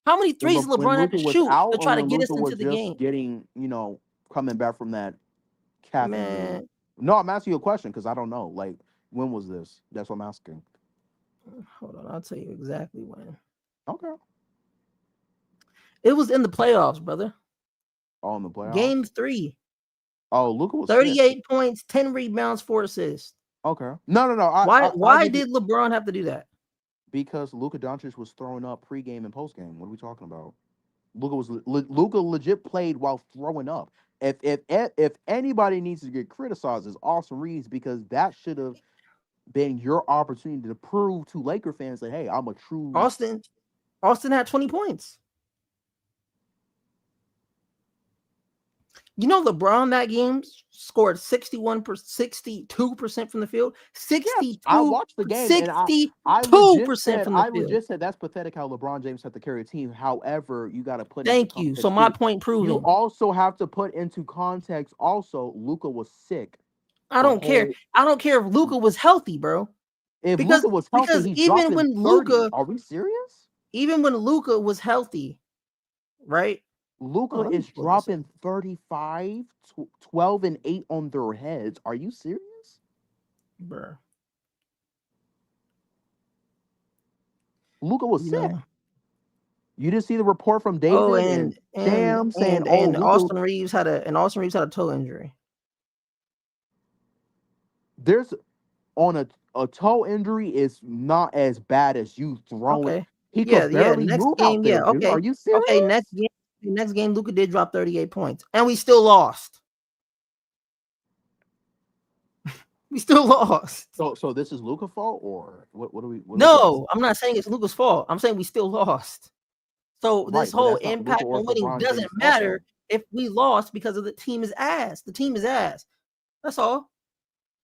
How many threes LeBron had to shoot to try to get us into the game? Getting, coming back from that calf. No, I'm asking you a question because I don't know. Like, When was this? That's what I'm asking. Hold on, I'll tell you exactly when. Okay. It was in the playoffs, brother. Oh, in the playoffs. Game 3. Oh, Luka was sick. 38 points, 10 rebounds, 4 assists. Okay. No. Why did LeBron have to do that? Because Luka Doncic was throwing up pregame and postgame. What are we talking about? Luka legit played while throwing up. If anybody needs to get criticized, it's Austin Reeves, because that should have been your opportunity to prove to Laker fans that, hey, I'm a true. Austin had 20 points. You know, LeBron that game scored 62% from the field. 62. I watched the game, and I legit said that's pathetic how LeBron James had to carry a team. However, you got to put. Thank you. So my point proven. You also have to put into context. Also, Luka was sick. I don't care. I don't care if Luka was healthy, bro. If Luka was healthy, he's even when 30. Luka, are we serious? Even when Luka was healthy, right? Luka is dropping 35, 12, and 8 on their heads. Are you serious? Bruh. Luka was sick. You didn't see the report from David and Sham saying, Austin Reeves had a toe injury. There's on a toe injury is not as bad as you throwing. Okay. He could barely move out there. Dude. Okay. Are you serious? Okay, next game, Luka did drop 38 points, and we still lost. We still lost. So this is Luka's fault, or what do we? No, I'm not saying it's Luka's fault. I'm saying we still lost. So this whole impact on winning doesn't matter if we lost because of the team is ass. The team is ass. That's all.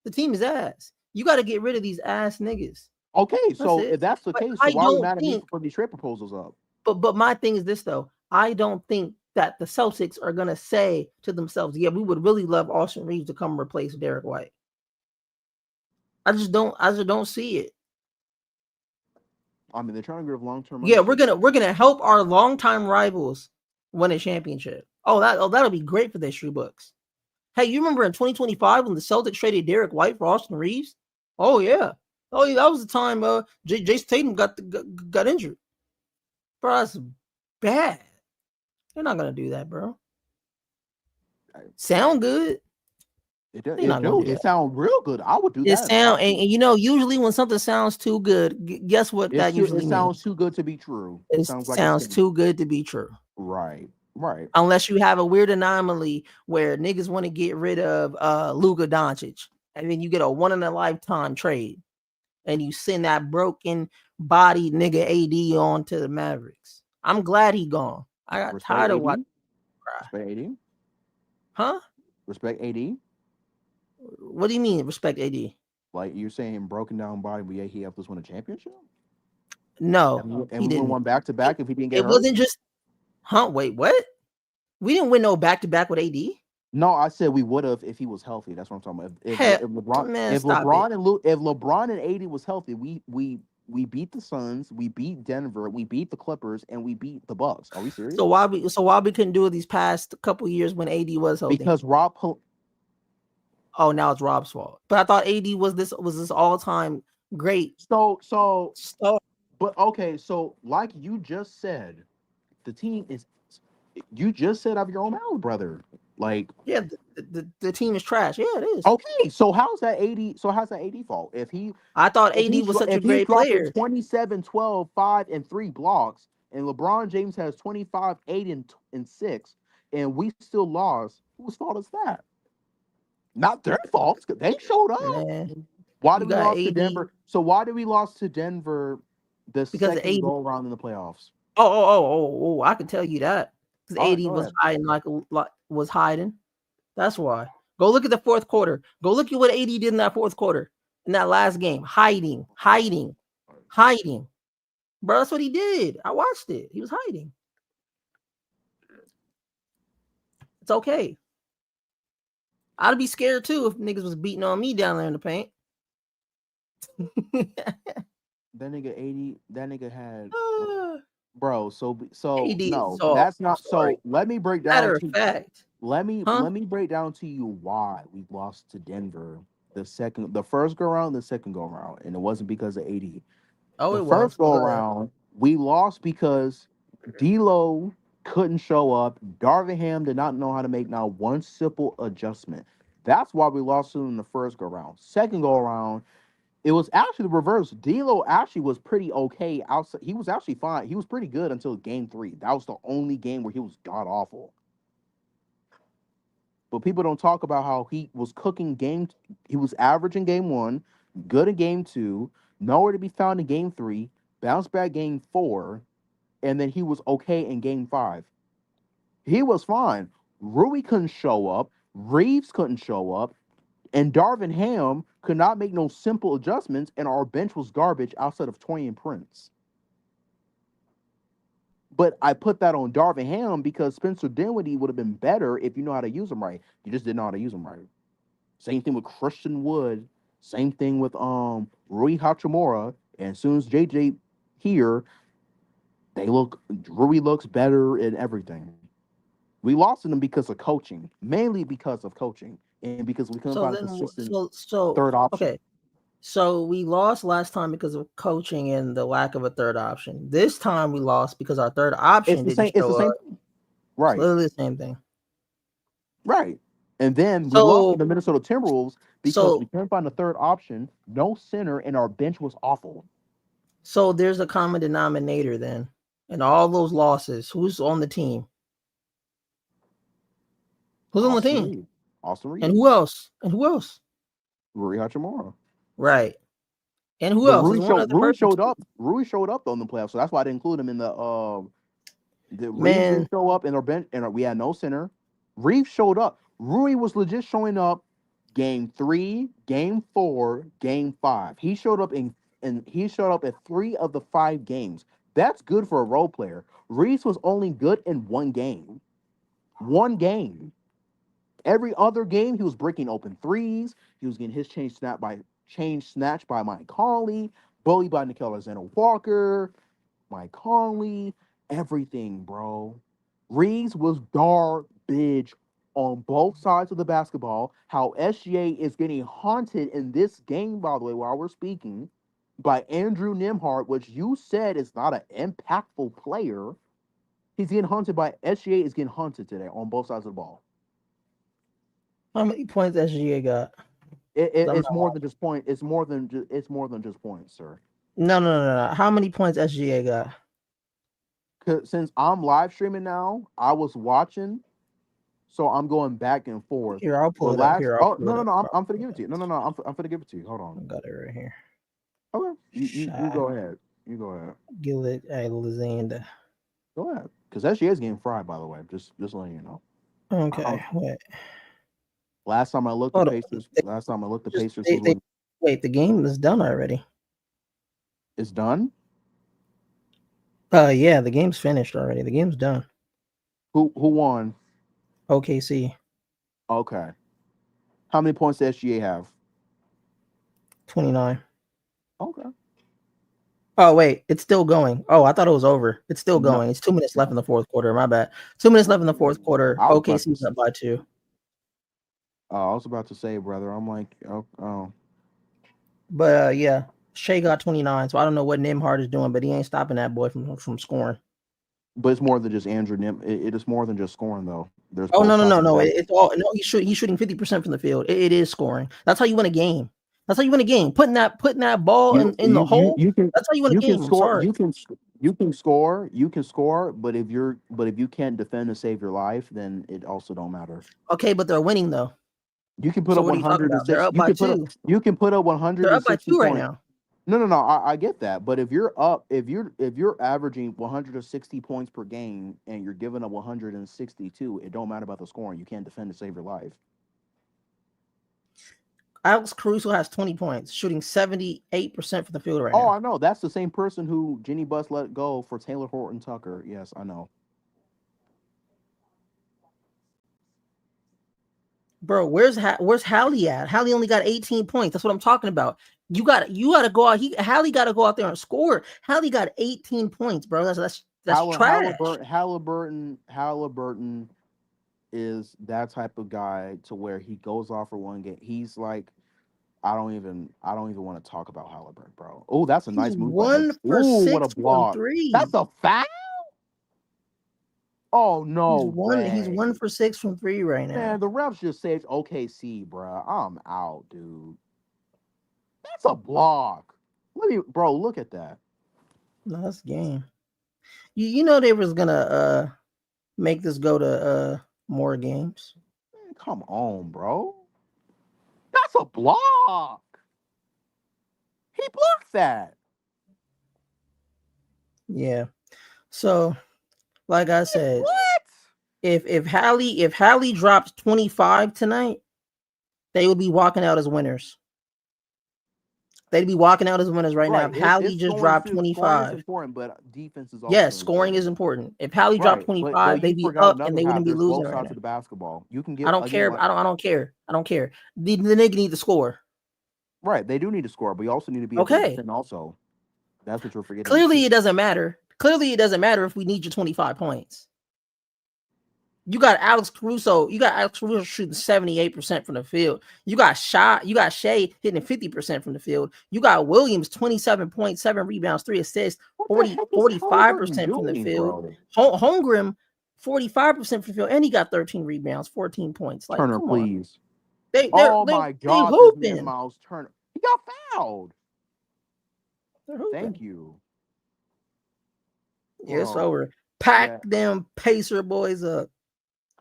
The team is ass. You got to get rid of these ass niggas. Okay, so if that's the case, so why are we mad at me for these trade proposals up? But my thing is this though. I don't think that the Celtics are gonna say to themselves, "Yeah, we would really love Austin Reeves to come replace Derrick White." I just don't see it. I mean, they're trying to get long-term. Yeah, we're gonna help our longtime rivals win a championship. That'll be great for their shoe books. Hey, you remember in 2025 when the Celtics traded Derrick White for Austin Reeves? Oh yeah, that was the time Jason Tatum got injured. Bro, that's bad. They're not gonna do that, bro. Sound good? It sounds real good. I would do that. And you know, usually when something sounds too good, guess what that usually means? It sounds too good to be true. It sounds too good to be true. Right. Unless you have a weird anomaly where niggas want to get rid of Luka Doncic, and then you get a one-in-a-lifetime trade, and you send that broken body nigga AD on to the Mavericks. I'm glad he gone. I got tired of watching. Respect AD? Huh? Respect AD? What do you mean respect AD? Like you're saying broken down body, but yeah, he helped us win a championship? No. And we won one back-to-back if he didn't get hurt? It wasn't just wait, what? We didn't win no back-to-back with AD? No, I said we would have if he was healthy. That's what I'm talking about. If LeBron and AD was healthy, we beat the Suns, we beat Denver, we beat the Clippers, and we beat the Bucks. Are we serious? So why we couldn't do it these past couple years when AD was healthy? Because now it's Rob's fault. But I thought AD was this all-time great. So but okay, so like you just said, the team is. You just said out of your own mouth, brother. Like, yeah, the team is trash. Yeah, it is. Okay, so how's that 80? So how's that 80 fault? I thought AD was such a great player. 27, 12, 5, and 3 blocks, and LeBron James has 25, 8, and 6, and we still lost. Whose fault is that? Not their fault. They showed up. Man, why did we lose to Denver? So why did we lose to Denver the second go around in the playoffs? Oh! I can tell you that. Because AD was hiding, was hiding. That's why. Go look at the fourth quarter. Go look at what AD did in that fourth quarter. In that last game. Hiding. Bro, that's what he did. I watched it. He was hiding. It's okay. I'd be scared too if niggas was beating on me down there in the paint. That nigga had... Bro, so AD no, that's not so. Let me break down. Matter of fact, let me break down to you why we lost to Denver The first go around, the second go around, and it wasn't because of AD. Oh, The it first was. go Go ahead. around, we lost because D'Lo couldn't show up. Darvin Ham did not know how to make now one simple adjustment. That's why we lost in the first go around. Second go around, it was actually the reverse. D'Lo actually was pretty okay outside. He was actually fine. He was pretty good until game 3. That was the only game where he was god awful. But people don't talk about how he was cooking game. He was average in game 1, good in game 2, nowhere to be found in game 3, bounced back game 4, and then he was okay in game 5. He was fine. Rui couldn't show up. Reeves couldn't show up. And Darvin Ham could not make no simple adjustments, and our bench was garbage outside of Torian Prince. But I put that on Darvin Ham because Spencer Dinwiddie would have been better if you know how to use him right. You just didn't know how to use him right. Same thing with Christian Wood. Same thing with Rui Hachimura. And as soon as JJ here, Rui looks better and everything. We lost to them because of coaching, mainly because of coaching, and because we couldn't So find a then, consistent so third option. okay. So we lost last time because of coaching and the lack of a third option. This time we lost because our third option didn't It's the show up. same thing. Right. It's literally the same thing. Right. And then we lost to the Minnesota Timberwolves because we couldn't find a third option, no center, and our bench was awful. So there's a common denominator then. And all those losses, who's on the team? Who's on the team? Reed. Austin Reed. And who else? Rui Hachimura. Right. And who But else? Rui showed up. Rui showed up though in the playoffs, so that's why I didn't include him in the Reeves didn't show up in our bench, and we had no center. Reeves showed up. Rui was legit showing up game 3, game 4, game 5. He showed up at 3 of the 5 games. That's good for a role player. Reeves was only good in one game. One game. Every other game, he was breaking open threes. He was getting his change snatched by Mike Conley, bullied by Nickeil Alexander-Walker, Mike Conley, everything, bro. Reeves was garbage on both sides of the basketball. How SGA is getting haunted in this game, by the way, while we're speaking, by Andrew Nembhard, which you said is not an impactful player. He's getting haunted by SGA is getting haunted today on both sides of the ball. How many points SGA got? It's more than just point. It's more than just points, sir. No. How many points SGA got? Since I'm live streaming now, I was watching, so I'm going back and forth. Here, I'll pull it up. No. I'm gonna give it to you. No. I'm gonna give it to you. Hold on. I got it right here. Okay, you go ahead. You go ahead. Gillett Alexander. Go ahead, because SGA is getting fried. By the way, just letting you know. Okay. Wait. Last time I looked, the Pacers. Wait, the game is done already. It's done. Yeah, the game's finished already. The game's done. Who won? OKC. Okay. How many points does SGA have? 29. Okay. Oh, wait, it's still going. Oh, I thought it was over. It's still going. It's 2 minutes left in the fourth quarter. My bad. 2 minutes left in the fourth quarter. OKC's up by 2. I was about to say, brother. I'm like, oh. But yeah, Shea got 29. So I don't know what Nembhard is doing, but he ain't stopping that boy from scoring. But it's more than just Andrew Nim. It is more than just scoring, though. No. It's all no. He's shooting 50% from the field. It is scoring. That's how you win a game. Putting that ball in the hole. That's how you win a game. Score. You can score. But if you can't defend to save your life, then it also don't matter. Okay, but they're winning though. You can put up 106. They're up by 2. You can put up 100. They're up by 2 right now. No. I get that, but if you're averaging 160 points per game and you're giving up 162, it don't matter about the scoring. You can't defend to save your life. Alex Caruso has 20 points, shooting 78% from the field right now. Oh, I know. That's the same person who Jenny Buss let go for Taylor Horton Tucker. Yes, I know. Bro, where's Hallie at? Hallie only got 18 points. That's what I'm talking about. You got to go out. Hallie got to go out there and score. Hallie got 18 points, bro. That's trash. Halliburton is that type of guy to where he goes off for one game. He's like I don't even want to talk about Halliburton, bro. Oh, that's a He's nice move by Nick. 1 for Ooh, what a 6 from block. 3. That's a foul? Oh He's no one. He's 1 way. for 6 from 3 right Man, now. the refs just saved OKC, bro. I'm out, dude. That's a block. Bro, look at that. No, that's game. You know they was gonna make this go to more games. Man, come on, bro. That's a block. He blocked that. Yeah. So, like I said, What? if Hallie drops 25 tonight, they will be walking out as winners. They'd be walking out as winners right now. Right. If Hallie It's just scoring dropped too. Scoring is 25. important, but defense is Yes, also scoring is important. important. If Hallie dropped Right. But 25, you they'd be forgot up and another they half. wouldn't be There's losing both right sides now. of the basketball. You can I get don't again care. like I don't care. I don't care. The nigga need to score. right. They do need to score, but you also need to be able to Okay. defend also. That's what you're forgetting to Clearly see. it doesn't matter. Clearly it doesn't matter if we need your 25 points. You got Alex Caruso. You got Alex Caruso shooting 78% from the field. You got Shea hitting 50% from the field. You got Williams 27.7 rebounds, 3 assists, What the 40, heck is Halliburton 45% from the doing, field. bro? Holmgren, 45% from the field, and he got 13 rebounds, 14 points. Like, Turner, come on. please. They Oh my they God, this man hooping. Miles Turner. He got fouled. They're hooping. Thank you. Yeah, it's Bro. over. Pack Yeah. them Pacer boys up.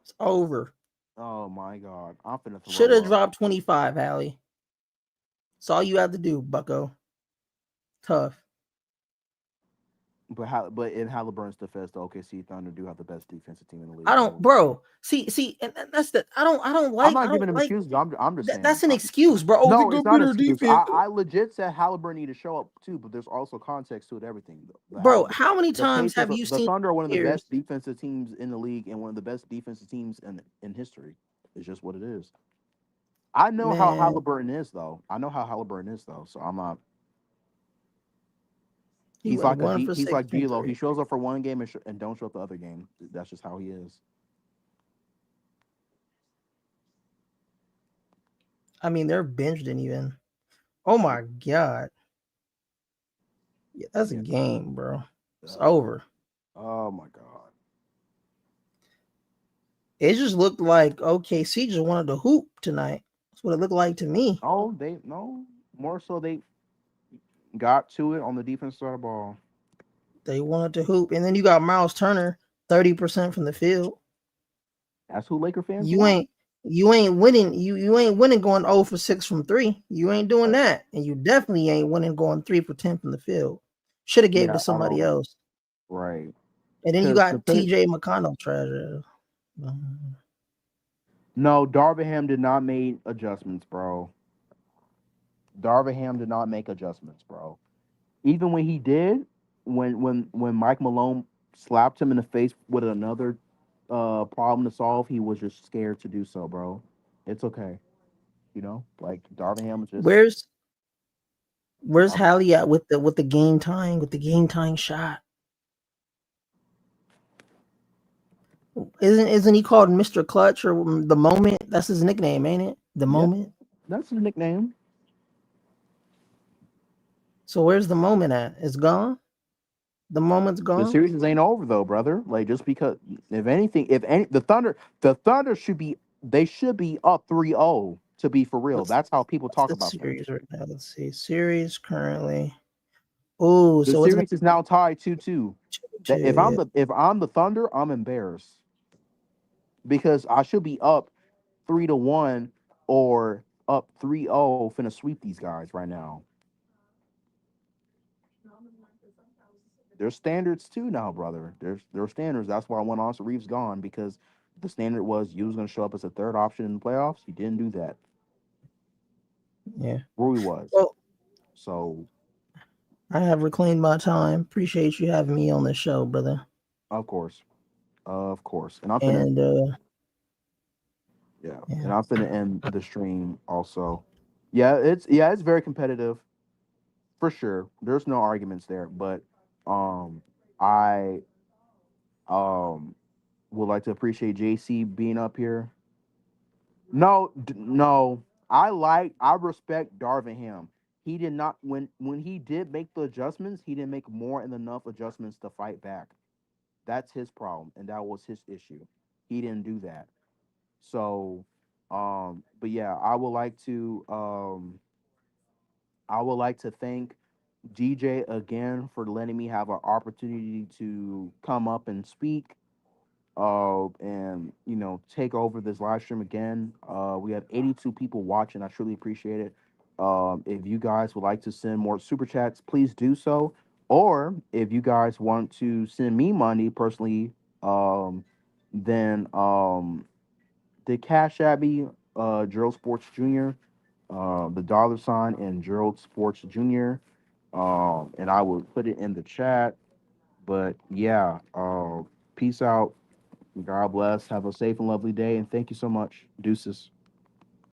It's over. Oh my God. I'm finna Should throw have up. dropped 25, Hallie. That's all you have to do, bucko. Tough. But in Halliburton's defense, the OKC Thunder do have the best defensive team in the I league, don't, bro. bro. See, and that's the I don't I'm like not giving him excuses. I'm just saying. that's an excuse, bro. Oh, they No, got it's not an better excuse. defense. I legit said Halliburton need to show up too, but there's also context to it. Everything. Bro, how many The times Pacers, have you the seen Thunder are one of the players, best defensive teams in the league and one of the best defensive teams in history. It's just what it is. I know how man? Halliburton is, though. So I'm not. He went 1 for He's 6 like from D'Lo. He 3. shows up for one game and don't show up the other game. That's just how he is. I mean, their bench didn't even. Oh my god, yeah, that's a Yeah. game, bro. It's Yeah. over. Oh my God. It just looked like OKC just wanted to hoop tonight. That's what it looked like to me. Oh, more so they got to it on the defense side of the ball. They wanted to hoop, and then you got Miles Turner, 30% from the field. That's who Laker fans You want. ain't you ain't winning. You ain't winning going 0 for 6 from 3. You ain't doing that. And you definitely ain't winning going 3 for 10 from the field. Should have gave it Yeah, to I somebody don't. else. Right. And then you Because got TJ McConnell treasure. no, Darvingham did not make adjustments, bro. Darvingham did not make adjustments, bro. Even when he did, when Mike Malone slapped him in the face with another problem to solve, he was just scared to do so, bro. It's okay. Like Darvingham just Where's Darvin, Hallie at with the game tying shot? Isn't he called Mr. Clutch or the moment? That's his nickname, ain't it? The yeah, moment. that's his nickname. So where's the moment at? It's gone. The moment's The gone. series ain't over though, brother. Like just because if any the Thunder should be up 3-0 to be for real. What's That's how people what's talk the about them. series right now? Let's see. Series currently. Oh, The so it's gonna series is now tied 2-2. be That 2. Yeah. if I'm the Thunder, I'm embarrassed because I should be up 3-1 or up 3-0 finna sweep these guys right now. There's standards too now, brother. There are standards. That's why when Austin Reeves gone because the standard was you was gonna show up as a third option in the playoffs. He didn't do that. Yeah. Rui was. Well, So I have reclaimed my time. Appreciate you having me on the show, brother. of course. Of course. And I'm finna And and yeah. I'm finna end the stream also. It's very competitive for sure. There's no arguments there. But I would like to appreciate JC being up here. No, I respect Darvin Ham. He did not when he did make the adjustments, he didn't make more than enough adjustments to fight back. That's his problem, and that was his issue. He didn't do that. So, but yeah, I would like to thank DJ again for letting me have an opportunity to come up and speak and take over this live stream again. We have 82 people watching. I truly appreciate it. If you guys would like to send more super chats, please do so. Or if you guys want to send me money personally, um, then the Cash Abbey, Gerald Sports Jr., the dollar sign, and Gerald Sports Jr. And I will put it in the chat. But yeah, peace out. God bless. Have a safe and lovely day. And thank you so much. Deuces.